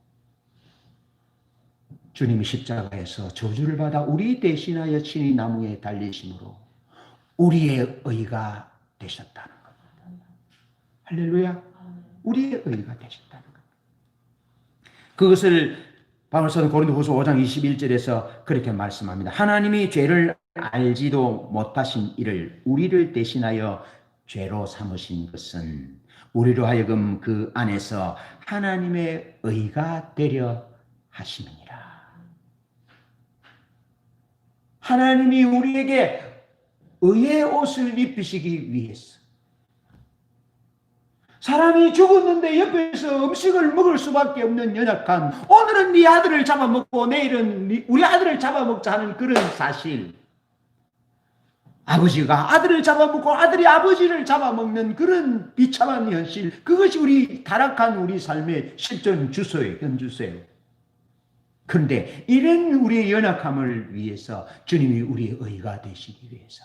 Speaker 1: 주님이 십자가에서 저주를 받아 우리 대신하여 친히 나무에 달리심으로 우리의 의가 되셨다는 겁니다. 할렐루야. 우리의 의가 되셨다는 겁니다. 그것을 바울서는 고린도후서 5장 21절에서 그렇게 말씀합니다. 하나님이 죄를 알지도 못하신 이를 우리를 대신하여 죄로 삼으신 것은 우리로 하여금 그 안에서 하나님의 의가 되려 하심이니라. 하나님이 우리에게 의의 옷을 입히시기 위해서, 사람이 죽었는데 옆에서 음식을 먹을 수밖에 없는 연약한, 오늘은 네 아들을 잡아먹고 내일은 우리 아들을 잡아먹자 하는 그런 사실, 아버지가 아들을 잡아먹고 아들이 아버지를 잡아먹는 그런 비참한 현실, 그것이 우리 타락한 우리 삶의 실전 주소예요. 현주소예요. 그런데 이런 우리의 연약함을 위해서 주님이 우리의 의가 되시기 위해서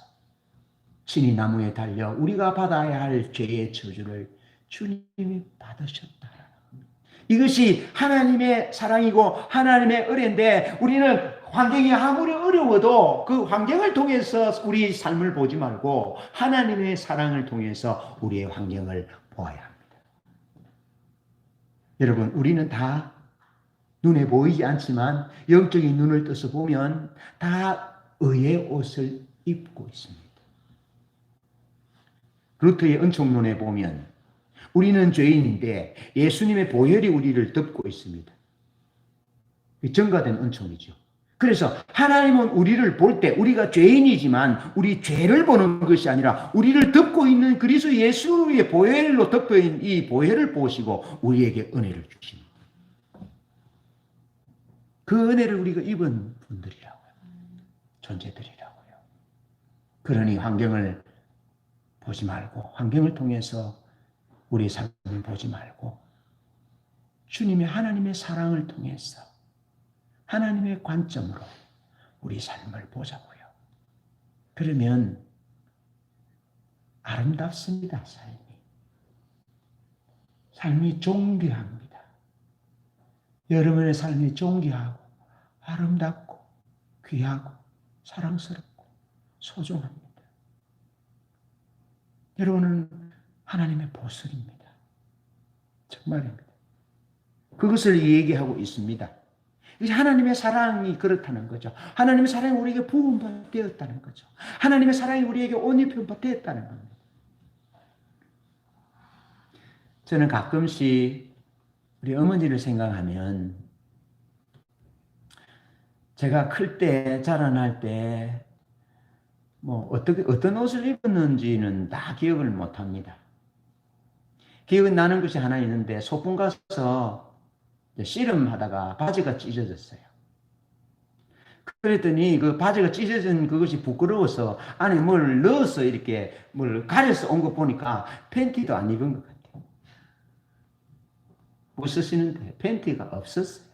Speaker 1: 친히 나무에 달려 우리가 받아야 할 죄의 저주를 주님이 받으셨다라는 겁니다. 이것이 하나님의 사랑이고 하나님의 은혜인데, 우리는 환경이 아무리 어려워도 그 환경을 통해서 우리 삶을 보지 말고 하나님의 사랑을 통해서 우리의 환경을 보아야 합니다. 여러분, 우리는 다 눈에 보이지 않지만 영적인 눈을 떠서 보면 다 의의 옷을 입고 있습니다. 루터의 은총론에 보면 우리는 죄인인데 예수님의 보혈이 우리를 덮고 있습니다. 증가된 은총이죠. 그래서 하나님은 우리를 볼 때 우리가 죄인이지만 우리 죄를 보는 것이 아니라 우리를 덮고 있는 그리스도 예수의 보혈로 덮여 있는 이 보혈을 보시고 우리에게 은혜를 주십니다. 그 은혜를 우리가 입은 분들이라고요. 존재들이라고요. 그러니 환경을 보지 말고, 환경을 통해서 우리 삶을 보지 말고 주님의 하나님의 사랑을 통해서 하나님의 관점으로 우리 삶을 보자고요. 그러면 아름답습니다. 삶이 존귀합니다. 여러분의 삶이 존귀하고 아름답고 귀하고 사랑스럽고 소중합니다. 여러분은 하나님의 보석입니다. 정말입니다. 그것을 얘기하고 있습니다. 하나님의 사랑이 그렇다는 거죠. 하나님의 사랑이 우리에게 부은 되었다는 거죠. 하나님의 사랑이 우리에게 옷 입힌 바 되었다는 겁니다. 저는 가끔씩 우리 어머니를 생각하면 제가 클 때, 자라날 때, 어떤 옷을 입었는지는 다 기억을 못 합니다. 기억은 나는 것이 하나 있는데, 소풍 가서 씨름하다가 바지가 찢어졌어요. 그랬더니 그 바지가 찢어진 그것이 부끄러워서 안에 뭘 넣어서 이렇게 뭘 가려서 온 거 보니까 팬티도 안 입은 것 같아요. 웃으시는데 팬티가 없었어요.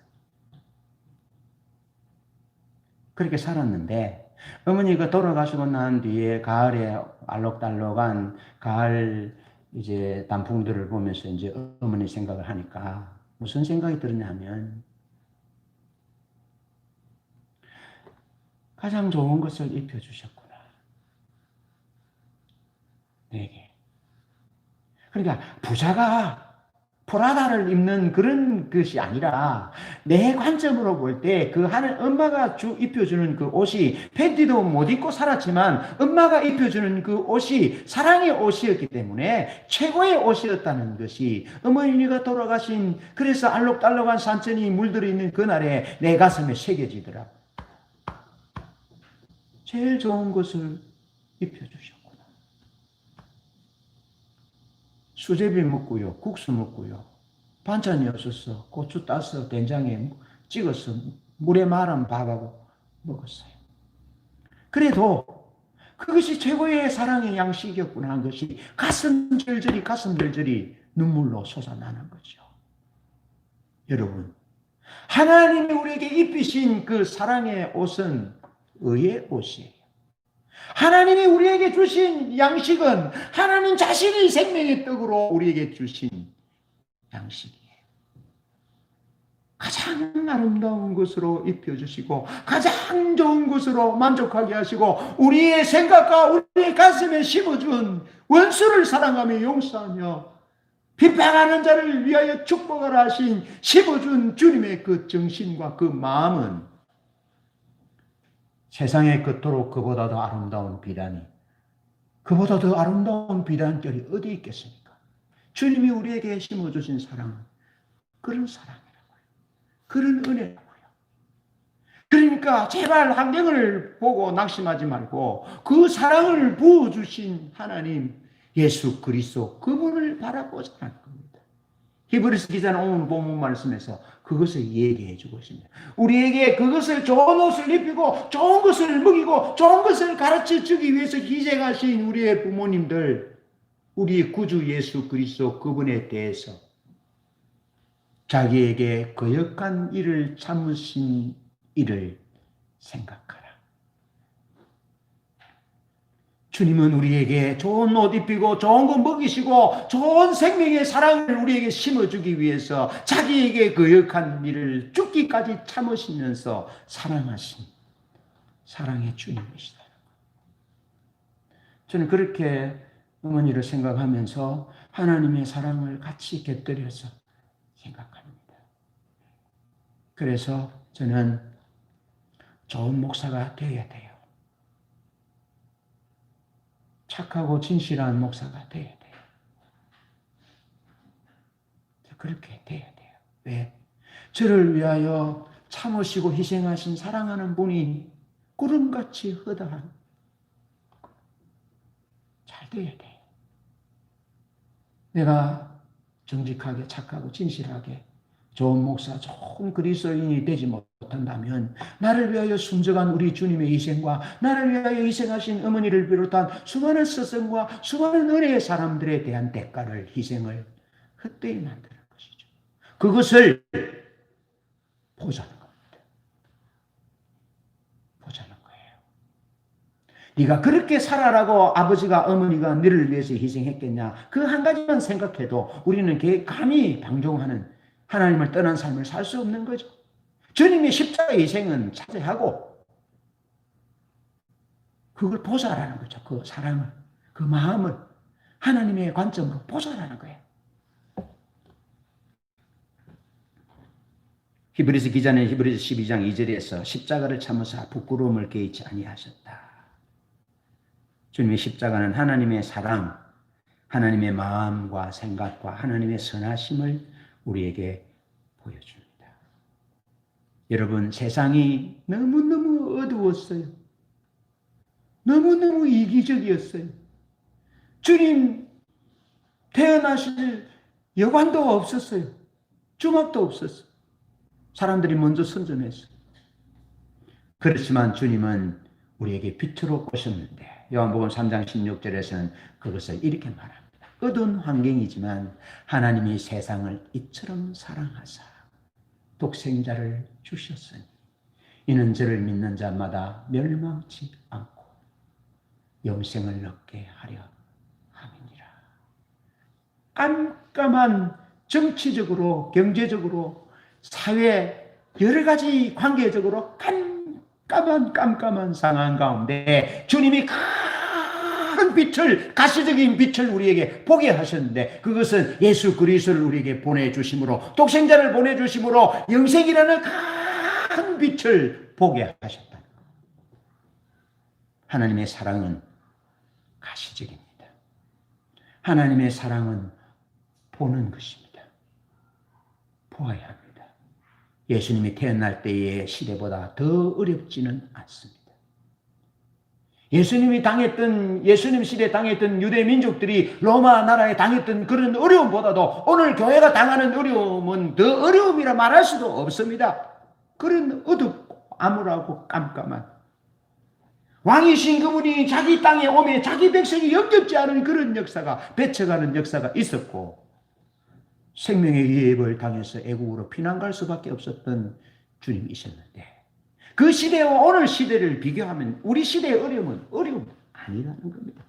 Speaker 1: 그렇게 살았는데 어머니가 돌아가시고 난 뒤에 가을에 알록달록한 가을 이제 단풍들을 보면서 이제 어머니 생각을 하니까 무슨 생각이 들었냐면 가장 좋은 것을 입혀주셨구나. 내게. 그러니까 부자가 프라다를 입는 그런 것이 아니라 내 관점으로 볼 때 그 하는 엄마가 입혀주는 그 옷이 팬티도 못 입고 살았지만 엄마가 입혀주는 그 옷이 사랑의 옷이었기 때문에 최고의 옷이었다는 것이 어머니가 돌아가신 그래서 알록달록한 산천이 물들어 있는 그날에 내 가슴에 새겨지더라고요. 제일 좋은 것을 입혀주셨구나. 수제비 먹고요. 국수 먹고요. 반찬이 없었어. 고추 따서 된장에 찍어서 물에 말은 밥하고 먹었어요. 그래도 그것이 최고의 사랑의 양식이었구나 하는 것이 가슴 절절히 눈물로 솟아나는 거죠. 여러분, 하나님이 우리에게 입히신 그 사랑의 옷은 의의 옷이에요. 하나님이 우리에게 주신 양식은 하나님 자신이 생명의 떡으로 우리에게 주신 양식이에요. 가장 아름다운 것으로 입혀주시고 가장 좋은 것으로 만족하게 하시고 우리의 생각과 우리의 가슴에 심어준 원수를 사랑하며 용서하며 핍박하는 자를 위하여 축복하라 하신 심어준 주님의 그 정신과 그 마음은 세상에 그토록 그보다 더 아름다운 비단이, 그보다 더 아름다운 비단결이 어디 있겠습니까? 주님이 우리에게 심어주신 사랑은 그런 사랑이라고요. 그런 은혜라고요. 그러니까 제발 환경을 보고 낙심하지 말고 그 사랑을 부어주신 하나님 예수 그리스도 그분을 바라보자는 겁니다. 히브리서 기자는 오늘 본문 말씀에서 그것을 얘기해 주고 있습니다. 우리에게 그것을 좋은 옷을 입히고 좋은 것을 먹이고 좋은 것을 가르쳐 주기 위해서 희생하신 우리의 부모님들, 우리의 구주 예수 그리스도 그분에 대해서 자기에게 거역한 일을 참으신 일을 생각하라. 주님은 우리에게 좋은 옷 입히고 좋은 거 먹이시고 좋은 생명의 사랑을 우리에게 심어주기 위해서 자기에게 거역한 일을 죽기까지 참으시면서 사랑하신 사랑의 주님이시다. 저는 그렇게 어머니를 생각하면서 하나님의 사랑을 같이 곁들여서 생각합니다. 그래서 저는 좋은 목사가 되어야 돼요. 착하고 진실한 목사가 돼야 돼요. 그렇게 돼야 돼요. 왜? 저를 위하여 참으시고 희생하신 사랑하는 분이 구름같이 허다한 잘 돼야 돼요. 내가 정직하게 착하고 진실하게 좋은 목사, 좋은 그리스도인이 되지 못한다면 나를 위하여 순정한 우리 주님의 희생과 나를 위하여 희생하신 어머니를 비롯한 수많은 스승과 수많은 은혜의 사람들에 대한 대가를, 희생을 헛되이 만드는 것이죠. 그것을 보자는 겁니다. 보자는 거예요. 네가 그렇게 살아라고 아버지가 어머니가 너를 위해서 희생했겠냐? 그 한 가지만 생각해도 우리는 감히 방종하는 하나님을 떠난 삶을 살 수 없는 거죠. 주님의 십자가의 희생은 차지하고 그걸 보자라는 거죠. 그 사랑을, 그 마음을. 하나님의 관점으로 보자라는 거예요. 히브리서 기자는 히브리서 12장 2절에서 십자가를 참으사 부끄러움을 개의치 아니하셨다. 주님의 십자가는 하나님의 사랑, 하나님의 마음과 생각과 하나님의 선하심을 우리에게 보여줍니다. 여러분, 세상이 너무너무 어두웠어요. 너무너무 이기적이었어요. 주님 태어나실 여관도 없었어요. 주막도 없었어요. 사람들이 먼저 선전했어요. 그렇지만 주님은 우리에게 빛으로 오셨는데 요한복음 3장 16절에서는 그것을 이렇게 말합니다. 어두운 환경이지만 하나님이 세상을 이처럼 사랑하사 독생자를 주셨으니 이는 저를 믿는 자마다 멸망치 않고 영생을 얻게 하려 함이니라. 깜깜한 정치적으로 경제적으로 사회 여러 가지 관계적으로 깜깜한 상황 가운데 주님이 큰 빛을, 가시적인 빛을 우리에게 보게 하셨는데 그것은 예수 그리스도를 우리에게 보내주심으로, 독생자를 보내주심으로 영생이라는 큰 빛을 보게 하셨다. 하나님의 사랑은 가시적입니다. 하나님의 사랑은 보는 것입니다. 보아야 합니다. 예수님이 태어날 때의 시대보다 더 어렵지는 않습니다. 예수님 시대에 당했던 유대 민족들이 로마 나라에 당했던 그런 어려움보다도 오늘 교회가 당하는 어려움은 더 어려움이라 말할 수도 없습니다. 그런 어둡고 암울하고 깜깜한 왕이신 그분이 자기 땅에 오매 자기 백성이 역겹지 않은 그런 역사가, 배쳐가는 역사가 있었고 생명의 위협을 당해서 애국으로 피난 갈 수밖에 없었던 주님이셨는데 그 시대와 오늘 시대를 비교하면 우리 시대의 어려움은 어려움 아니라는 겁니다.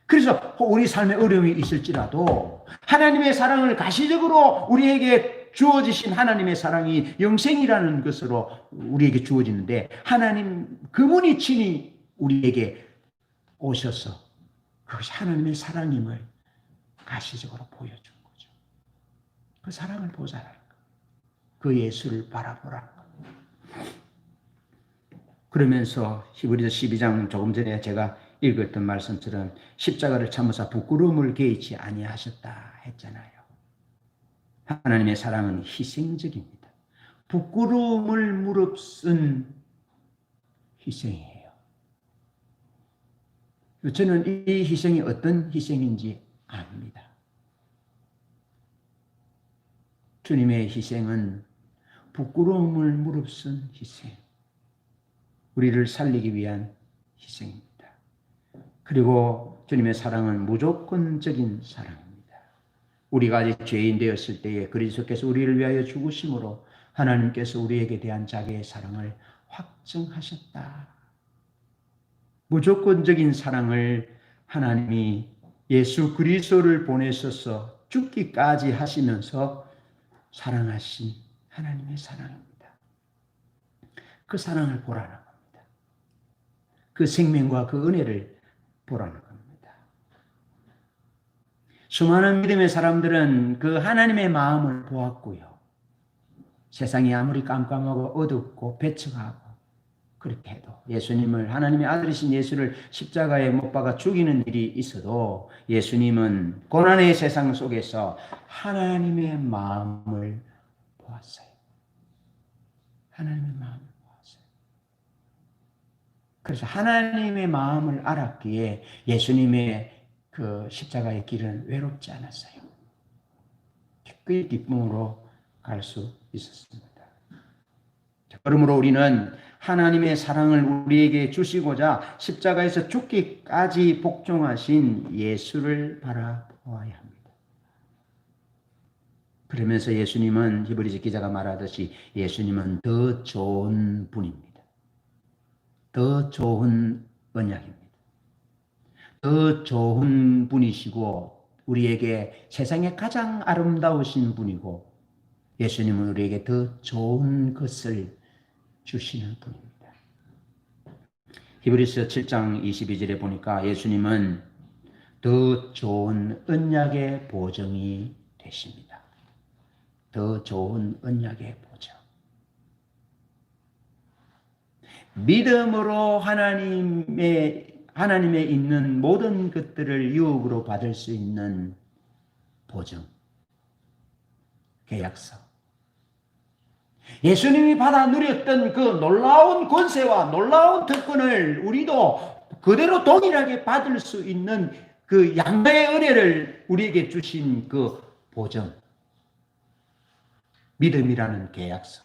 Speaker 1: 그래서 우리 삶에 어려움이 있을지라도 하나님의 사랑을 가시적으로 우리에게 주어지신 하나님의 사랑이 영생이라는 것으로 우리에게 주어지는데 하나님 그분이 친히 우리에게 오셔서 그것이 하나님의 사랑임을 가시적으로 보여준 거죠. 그 사랑을 보자라는 거예요. 그 예수를 바라보라는 거예요. 그러면서 히브리서 12장 조금 전에 제가 읽었던 말씀처럼 십자가를 참으사 부끄러움을 개의치 아니하셨다 했잖아요. 하나님의 사랑은 희생적입니다. 부끄러움을 무릅쓴 희생이에요. 저는 이 희생이 어떤 희생인지 압니다. 주님의 희생은 부끄러움을 무릅쓴 희생. 우리를 살리기 위한 희생입니다. 그리고 주님의 사랑은 무조건적인 사랑입니다. 우리가 아직 죄인 되었을 때에 그리스도께서 우리를 위하여 죽으심으로 하나님께서 우리에게 대한 자기의 사랑을 확증하셨다. 무조건적인 사랑을 하나님이 예수 그리스도를 보내셔서 죽기까지 하시면서 사랑하신 하나님의 사랑입니다. 그 사랑을 보라는 겁니다. 그 생명과 그 은혜를 보라는 겁니다. 수많은 믿음의 사람들은 그 하나님의 마음을 보았고요. 세상이 아무리 깜깜하고 어둡고 배척하고 그렇게 해도 예수님을, 하나님의 아들이신 예수를 십자가에 못 박아 죽이는 일이 있어도 예수님은 고난의 세상 속에서 하나님의 마음을 보았어요. 하나님의 마음을 보았어요. 그래서 하나님의 마음을 알았기에 예수님의 그 십자가의 길은 외롭지 않았어요. 기꺼이 기쁨으로 갈 수 있었습니다. 그러므로 우리는 하나님의 사랑을 우리에게 주시고자 십자가에서 죽기까지 복종하신 예수를 바라보아야 합니다. 그러면서 예수님은 히브리서 기자가 말하듯이 예수님은 더 좋은 분입니다. 더 좋은 언약입니다. 더 좋은 분이시고 우리에게 세상에 가장 아름다우신 분이고 예수님은 우리에게 더 좋은 것을 주시는 분입니다. 히브리서 7장 22절에 보니까 예수님은 더 좋은 언약의 보증이 되십니다. 더 좋은 언약의 보증. 믿음으로 하나님에 있는 모든 것들을 유혹으로 받을 수 있는 보증, 계약서. 예수님이 받아 누렸던 그 놀라운 권세와 놀라운 특권을 우리도 그대로 동일하게 받을 수 있는 그 양다의 은혜를 우리에게 주신 그 보증, 믿음이라는 계약서,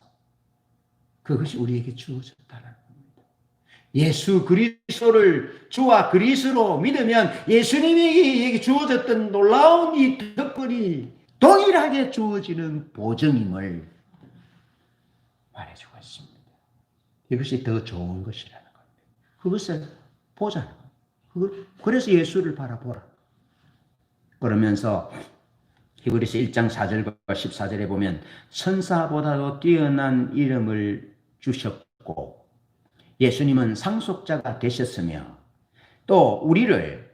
Speaker 1: 그것이 우리에게 주어졌다는 겁니다. 예수 그리스도를 주와 그리스도로 믿으면 예수님에게 주어졌던 놀라운 이 특권이 동일하게 주어지는 보증임을 말해주고 있습니다. 이것이 더 좋은 것이라는 겁니다. 그것을 보자는 겁니다. 그래서 예수를 바라보라. 그러면서 히브리서 1장 4절과 14절에 보면 천사보다도 뛰어난 이름을 주셨고 예수님은 상속자가 되셨으며 또 우리를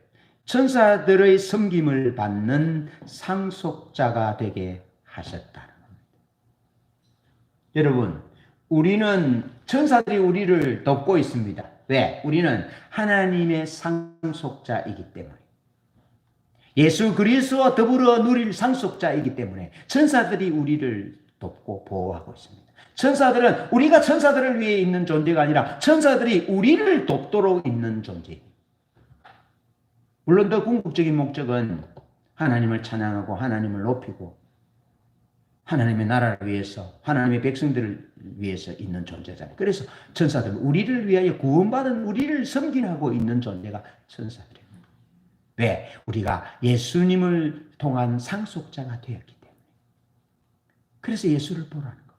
Speaker 1: 천사들의 섬김을 받는 상속자가 되게 하셨다는 겁니다. 여러분, 우리는 천사들이 우리를 돕고 있습니다. 왜? 우리는 하나님의 상속자이기 때문에. 예수 그리스도와 더불어 누릴 상속자이기 때문에 천사들이 우리를 돕고 보호하고 있습니다. 천사들은 우리가 천사들을 위해 있는 존재가 아니라 천사들이 우리를 돕도록 있는 존재입니다. 물론 더 궁극적인 목적은 하나님을 찬양하고 하나님을 높이고 하나님의 나라를 위해서 하나님의 백성들을 위해서 있는 존재잖아요. 그래서 천사들은 우리를 위하여 구원받은 우리를 섬기하고 있는 존재가 천사들입니다. 왜? 우리가 예수님을 통한 상속자가 되었기 때문에. 그래서 예수를 보라는 겁니다.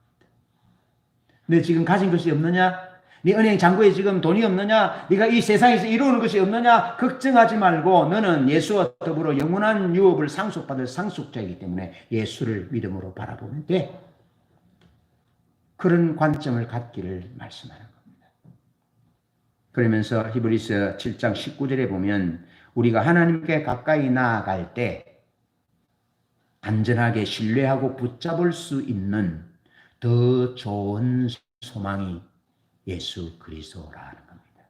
Speaker 1: 너 지금 가진 것이 없느냐? 네 은행 잔고에 지금 돈이 없느냐? 네가 이 세상에서 이루는 것이 없느냐? 걱정하지 말고 너는 예수와 더불어 영원한 유업을 상속받을 상속자이기 때문에 예수를 믿음으로 바라보면 돼. 그런 관점을 갖기를 말씀하는 겁니다. 그러면서 히브리서 7장 19절에 보면 우리가 하나님께 가까이 나아갈 때 안전하게 신뢰하고 붙잡을 수 있는 더 좋은 소망이 예수 그리스도라는 겁니다.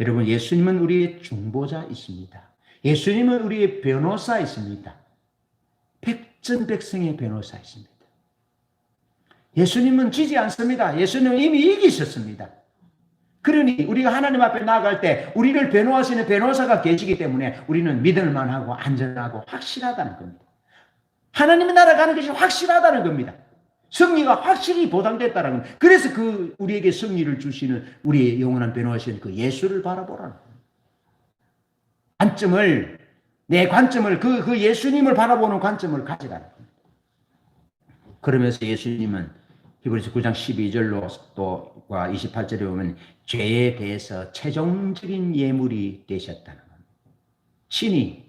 Speaker 1: 여러분, 예수님은 우리의 중보자이십니다. 예수님은 우리의 변호사이십니다. 백전백승의 변호사이십니다. 예수님은 지지 않습니다. 예수님은 이미 이기셨습니다. 그러니 우리가 하나님 앞에 나아갈 때 우리를 변호하시는 변호사가 계시기 때문에 우리는 믿을 만하고 안전하고 확실하다는 겁니다. 하나님의 나라 가는 것이 확실하다는 겁니다. 승리가 확실히 보장됐다는 겁니다. 그래서 그 우리에게 승리를 주시는 우리의 영원한 변호하시는 그 예수를 바라보라는 겁니다. 관점을, 내 관점을, 그 예수님을 바라보는 관점을 가지라는 겁니다. 그러면서 예수님은 히브리서 9장 12절로 또 28절에 보면 죄에 대해서 최종적인 예물이 되셨다는 겁니다. 친히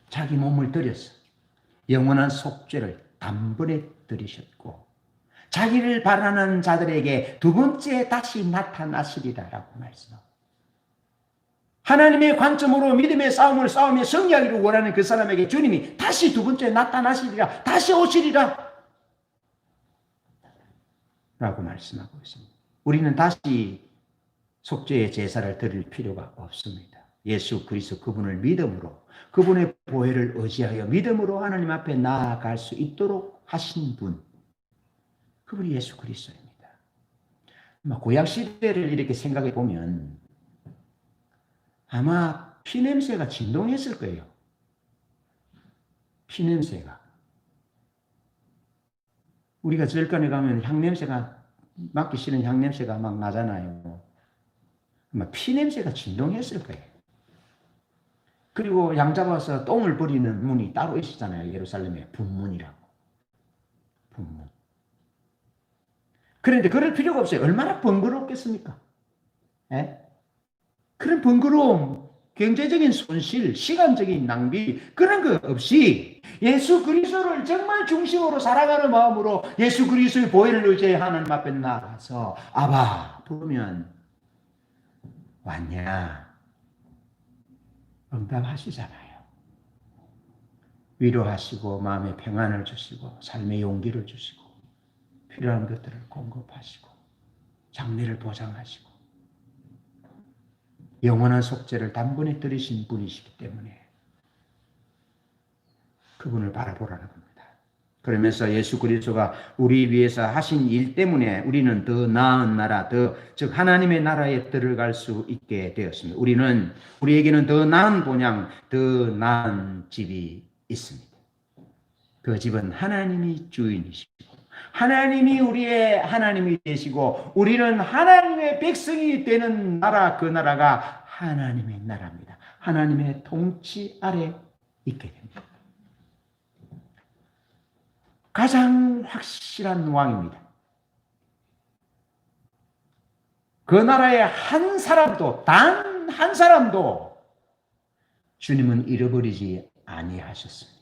Speaker 1: 자기 몸을 들여서 영원한 속죄를 단번에 들이셨고 자기를 바라는 자들에게 두 번째 다시 나타나시리라라고 말씀합니다. 하나님의 관점으로 믿음의 싸움을 싸우며 승리하기를 원하는 그 사람에게 주님이 다시 두 번째 나타나시리라, 다시 오시리라 라고 말씀하고 있습니다. 우리는 다시 속죄의 제사를 드릴 필요가 없습니다. 예수 그리스도 그분을 믿음으로 그분의 보혈을 의지하여 믿음으로 하나님 앞에 나아갈 수 있도록 하신 분, 그분이 예수 그리스도입니다. 구약 시대를 이렇게 생각해 보면 아마 피냄새가 진동했을 거예요. 피냄새가. 우리가 절간에 가면 향냄새가, 맡기 싫은 향냄새가 막 나잖아요. 아마 피냄새가 진동했을 거예요. 그리고 양 잡아서 똥을 버리는 문이 따로 있었잖아요. 예루살렘에 분문이라고. 분문. 그런데 그럴 필요가 없어요. 얼마나 번거롭겠습니까? 에? 그런 번거로움, 경제적인 손실, 시간적인 낭비, 그런 거 없이 예수 그리스도를 정말 중심으로 살아가는 마음으로 예수 그리스도의 보혈을 의지해 하나님 앞에 나가서 아바 부르면 왔냐? 응답하시잖아요. 위로하시고 마음의 평안을 주시고 삶의 용기를 주시고 필요한 것들을 공급하시고 장래를 보장하시고 영원한 속죄를 단번에 들으신 분이시기 때문에 그분을 바라보라는 겁니다. 그러면서 예수 그리스도가 우리 위해서 하신 일 때문에 우리는 더 나은 나라, 즉 하나님의 나라에 들어갈 수 있게 되었습니다. 우리에게는 더 나은 본향, 더 나은 집이 있습니다. 그 집은 하나님이 주인이시고 하나님이 우리의 하나님이 되시고 우리는 하나님의 백성이 되는 나라, 그 나라가 하나님의 나라입니다. 하나님의 통치 아래 있게 됩니다. 가장 확실한 왕입니다. 그 나라의 한 사람도, 단 한 사람도 주님은 잃어버리지 아니하셨습니다.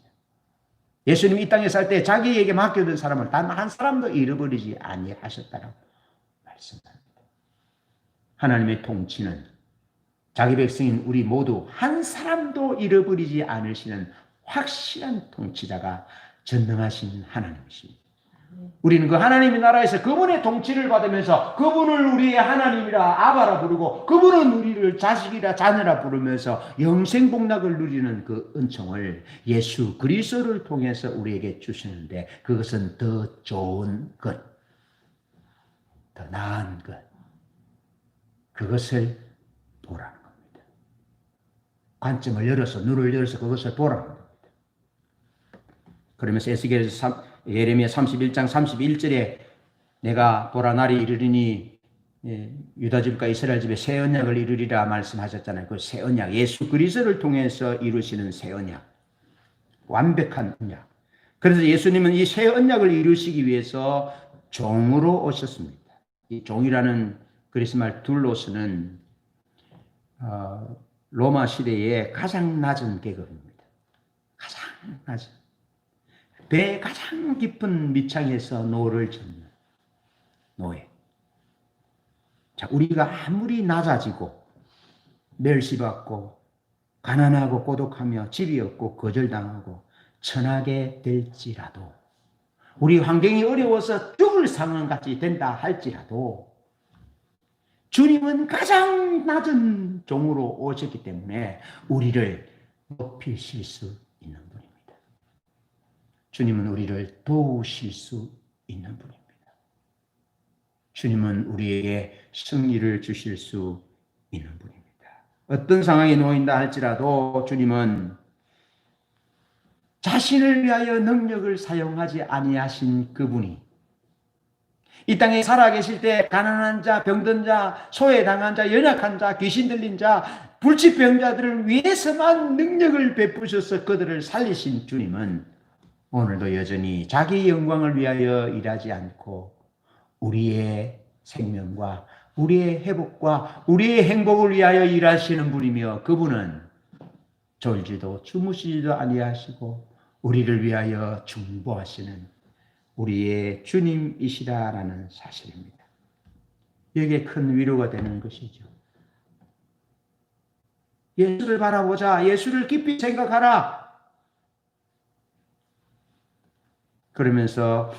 Speaker 1: 예수님 이 땅에 살 때 자기에게 맡겨둔 사람을 단 한 사람도 잃어버리지 아니하셨다라고 말씀합니다. 하나님의 통치는 자기 백성인 우리 모두 한 사람도 잃어버리지 않으시는 확실한 통치자가 전능하신 하나님이십니다. 우리는 그 하나님의 나라에서 그분의 통치를 받으면서 그분을 우리의 하나님이라 아바라 부르고 그분은 우리를 자식이라 자녀라 부르면서 영생복락을 누리는 그 은총을 예수 그리스도를 통해서 우리에게 주시는데 그것은 더 좋은 것, 더 나은 것, 그것을 보라는 겁니다. 관점을 열어서 눈을 열어서 그것을 보라는 겁니다. 그러면서 예레미야 31장 31절에 내가 보라 날이 이르리니 유다 집과 이스라엘 집에 새 언약을 이루리라 말씀하셨잖아요. 그 새 언약, 예수 그리스도를 통해서 이루시는 새 언약, 완벽한 언약. 그래서 예수님은 이 새 언약을 이루시기 위해서 종으로 오셨습니다. 이 종이라는 그리스 말 둘로스는 로마 시대의 가장 낮은 계급입니다. 가장 낮은. 배의 가장 깊은 밑창에서 노를 젓는 노예. 자, 우리가 아무리 낮아지고 멸시받고 가난하고 고독하며 집이 없고 거절당하고 천하게 될지라도 우리 환경이 어려워서 죽을 상황같이 된다 할지라도 주님은 가장 낮은 종으로 오셨기 때문에 우리를 높이실 수 있는 분입니다. 주님은 우리를 도우실 수 있는 분입니다. 주님은 우리에게 승리를 주실 수 있는 분입니다. 어떤 상황에 놓인다 할지라도 주님은 자신을 위하여 능력을 사용하지 아니하신 그분이 이 땅에 살아계실 때 가난한 자, 병든 자, 소외당한 자, 연약한 자, 귀신 들린 자, 불치병자들을 위해서만 능력을 베푸셔서 그들을 살리신 주님은 오늘도 여전히 자기 영광을 위하여 일하지 않고 우리의 생명과 우리의 회복과 우리의 행복을 위하여 일하시는 분이며 그분은 졸지도 주무시지도 아니하시고 우리를 위하여 중보하시는 우리의 주님이시다라는 사실입니다. 여기에 큰 위로가 되는 것이죠. 예수를 바라보자. 예수를 깊이 생각하라. 그러면서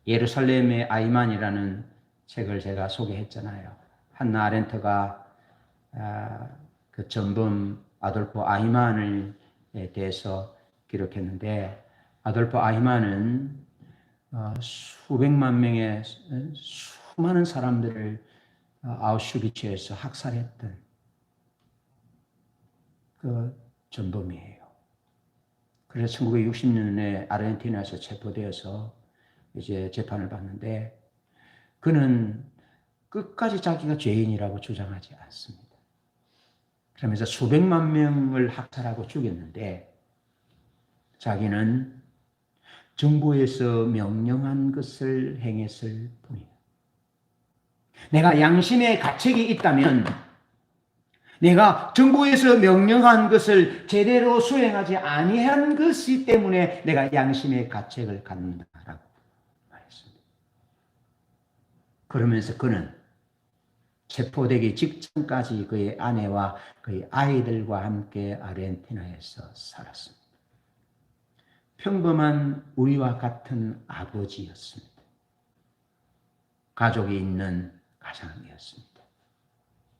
Speaker 1: 예루살렘의 아이만이라는 책을 제가 소개했잖아요. 한나 아렌트가 그 전범 아돌프 아이만에 대해서 기록했는데 아돌프 아이만은 수백만 명의 수많은 사람들을 아우슈비츠에서 학살했던 그 전범이에요. 그래서 1960년에 아르헨티나에서 체포되어서 이제 재판을 받는데 그는 끝까지 자기가 죄인이라고 주장하지 않습니다. 그러면서 수백만 명을 학살하고 죽였는데 자기는 정부에서 명령한 것을 행했을 뿐이에요. 내가 양심의 가책이 있다면 내가 정부에서 명령한 것을 제대로 수행하지 아니한 것이 때문에 내가 양심의 가책을 갖는다라고 말했습니다. 그러면서 그는 체포되기 직전까지 그의 아내와 그의 아이들과 함께 아르헨티나에서 살았습니다. 평범한 우리와 같은 아버지였습니다. 가족이 있는 가장이었습니다.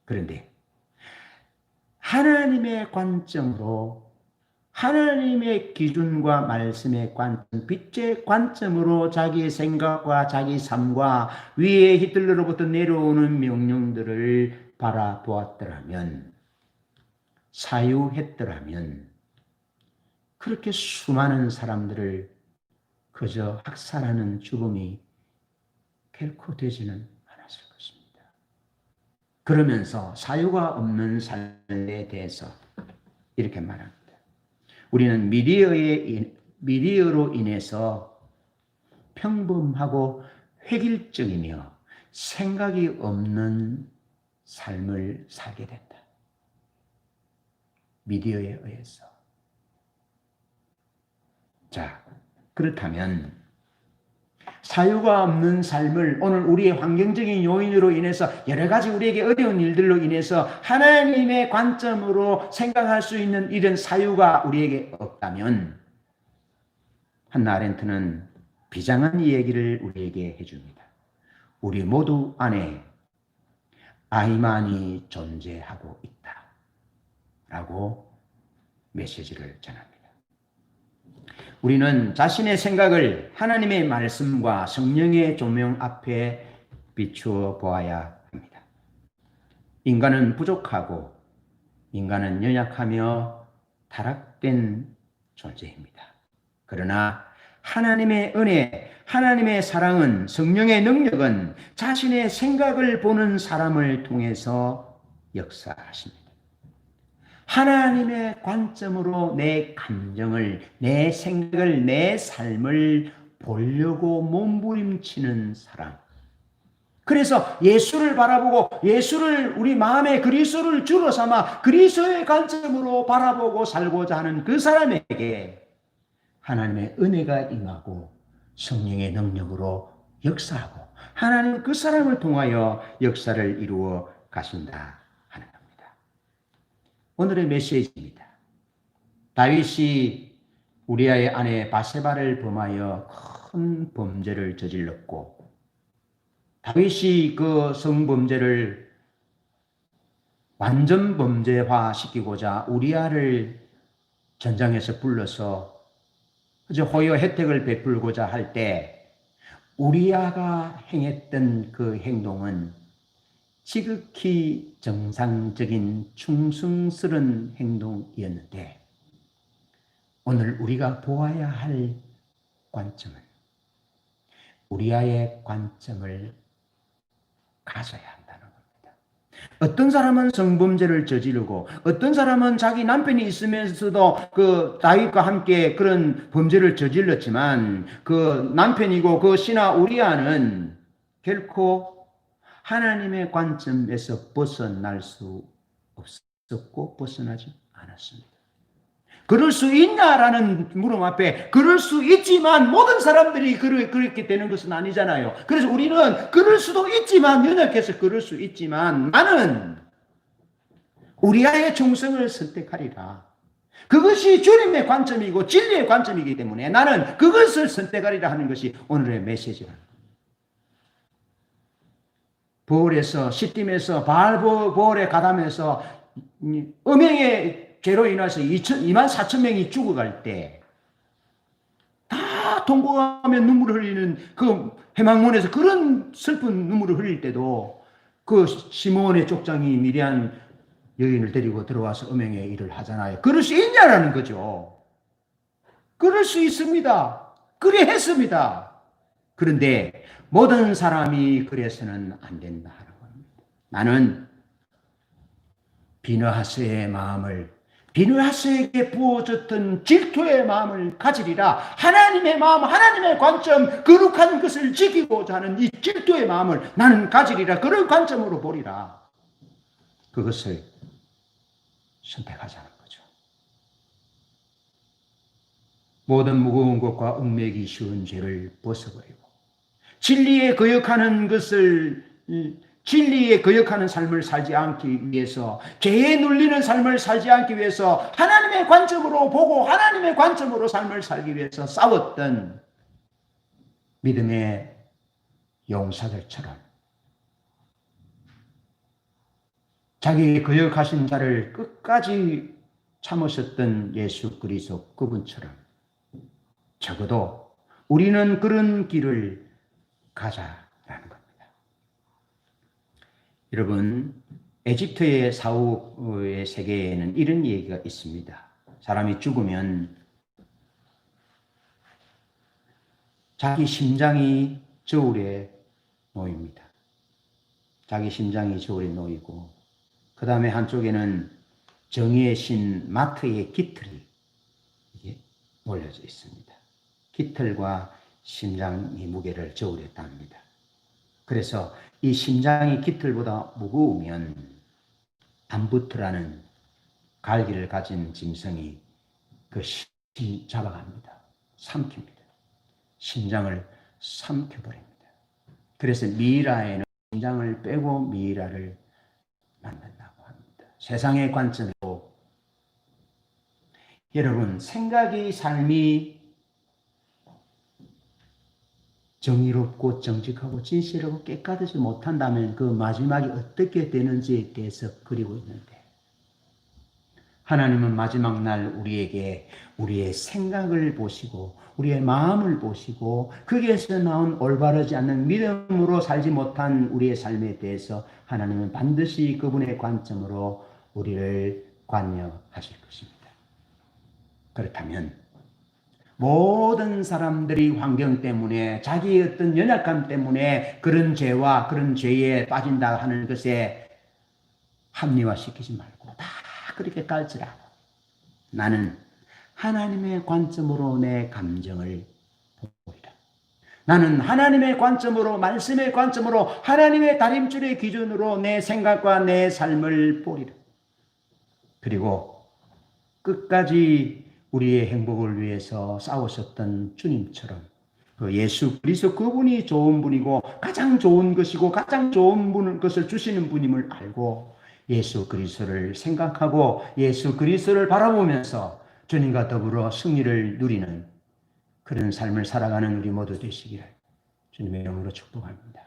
Speaker 1: 그런데 하나님의 관점으로, 하나님의 기준과 말씀의 관점, 빛의 관점으로 자기의 생각과 자기 삶과 위에 히틀러로부터 내려오는 명령들을 바라보았더라면, 사유했더라면 그렇게 수많은 사람들을 그저 학살하는 죽음이 결코 되지는 않았을 것입니다. 그러면서 사유가 없는 삶에 대해서 이렇게 말합니다. 우리는 미디어로 인해서 평범하고 획일적이며 생각이 없는 삶을 살게 된다. 미디어에 의해서. 자, 그렇다면 사유가 없는 삶을 오늘 우리의 환경적인 요인으로 인해서 여러 가지 우리에게 어려운 일들로 인해서 하나님의 관점으로 생각할 수 있는 이런 사유가 우리에게 없다면 한나 아렌트는 비장한 이야기를 우리에게 해줍니다. 우리 모두 안에 아이만이 존재하고 있다 라고 메시지를 전합니다. 우리는 자신의 생각을 하나님의 말씀과 성령의 조명 앞에 비추어 보아야 합니다. 인간은 부족하고 인간은 연약하며 타락된 존재입니다. 그러나 하나님의 은혜, 하나님의 사랑은, 성령의 능력은 자신의 생각을 보는 사람을 통해서 역사하십니다. 하나님의 관점으로 내 감정을, 내 생각을, 내 삶을 보려고 몸부림치는 사람. 그래서 예수를 바라보고 예수를 우리 마음에 그리스도를 주로 삼아 그리스도의 관점으로 바라보고 살고자 하는 그 사람에게 하나님의 은혜가 임하고 성령의 능력으로 역사하고 하나님 그 사람을 통하여 역사를 이루어 가신다 하는 겁니다. 오늘의 메시지입니다. 다윗이 우리아의 아내 바세바를 범하여 큰 범죄를 저질렀고 다윗이 그 성범죄를 완전 범죄화 시키고자 우리아를 전장에서 불러서 호요 혜택을 베풀고자 할 때 우리아가 행했던 그 행동은 지극히 정상적인 충성스러운 행동이었는데 오늘 우리가 보아야 할 관점은 우리아의 관점을 가져야 한다는 겁니다. 어떤 사람은 성범죄를 저지르고 어떤 사람은 자기 남편이 있으면서도 그 다윗과 함께 그런 범죄를 저질렀지만 그 남편이고 그 신하 우리아는 결코 하나님의 관점에서 벗어날 수 없었고 벗어나지 않았습니다. 그럴 수 있냐라는 물음 앞에 그럴 수 있지만 모든 사람들이 그렇게 되는 것은 아니잖아요. 그래서 우리는 그럴 수도 있지만 연약해서 그럴 수 있지만 나는 우리아의 충성을 선택하리라. 그것이 주님의 관점이고 진리의 관점이기 때문에 나는 그것을 선택하리라 하는 것이 오늘의 메시지입니다. 보울에서 시딤에서 바알보올에 가담해서 음행의 죄로 인해서 2만 4천 명이 죽어갈 때 다 통곡하며 눈물을 흘리는 그 회막문에서 그런 슬픈 눈물을 흘릴 때도 그 시므온의 족장이 미리한 여인을 데리고 들어와서 음행의 일을 하잖아요. 그럴 수 있냐라는 거죠. 그럴 수 있습니다. 그래 했습니다. 그런데 모든 사람이 그래서는 안 된다 하는 겁니다. 나는 비느하스의 마음을 비느하스에게 부어졌던 질투의 마음을 가지리라. 하나님의 마음, 하나님의 관점, 거룩한 것을 지키고자 하는 이 질투의 마음을 나는 가지리라. 그런 관점으로 보리라. 그것을 선택하자는 거죠. 모든 무거운 것과 얽매기 쉬운 죄를 벗어버리고 진리에 거역하는 것을 진리에 거역하는 삶을 살지 않기 위해서, 죄에 눌리는 삶을 살지 않기 위해서 하나님의 관점으로 보고 하나님의 관점으로 삶을 살기 위해서 싸웠던 믿음의 용사들처럼 자기의 거역하신 자를 끝까지 참으셨던 예수 그리스도 그분처럼 적어도 우리는 그런 길을 가자라는 겁니다. 여러분, 에집트의 사후의 세계에는 이런 얘기가 있습니다. 사람이 죽으면 자기 심장이 저울에 놓입니다. 자기 심장이 저울에 놓이고 그 다음에 한쪽에는 정의의 신 마트의 깃털이 이게 올려져 있습니다. 깃털과 심장의 무게를 저울에 땁니다. 그래서 이 심장이 깃털보다 무거우면 암부트라는 갈기를 가진 짐승이 그 심 잡아갑니다. 삼킵니다. 심장을 삼켜버립니다. 그래서 미이라에는 심장을 빼고 미이라를 만든다고 합니다. 세상의 관점으로 여러분, 생각이 삶이 정의롭고 정직하고 진실하고 깨끗하지 못한다면 그 마지막이 어떻게 되는지에 대해서 그리고 있는데, 하나님은 마지막 날 우리에게 우리의 생각을 보시고 우리의 마음을 보시고 거기에서 나온 올바르지 않는 믿음으로 살지 못한 우리의 삶에 대해서 하나님은 반드시 그분의 관점으로 우리를 관여하실 것입니다. 그렇다면 모든 사람들이 환경 때문에 자기의 어떤 연약함 때문에 그런 죄와 그런 죄에 빠진다 하는 것에 합리화시키지 말고 다 그렇게 깔지라고, 나는 하나님의 관점으로 내 감정을 보리라. 나는 하나님의 관점으로, 말씀의 관점으로, 하나님의 다림줄의 기준으로 내 생각과 내 삶을 보리라. 그리고 끝까지 우리의 행복을 위해서 싸우셨던 주님처럼 그 예수 그리스도 그분이 좋은 분이고 가장 좋은 것이고 가장 좋은 것을 주시는 분임을 알고 예수 그리스도를 생각하고 예수 그리스도를 바라보면서 주님과 더불어 승리를 누리는 그런 삶을 살아가는 우리 모두 되시기를 주님의 이름으로 축복합니다.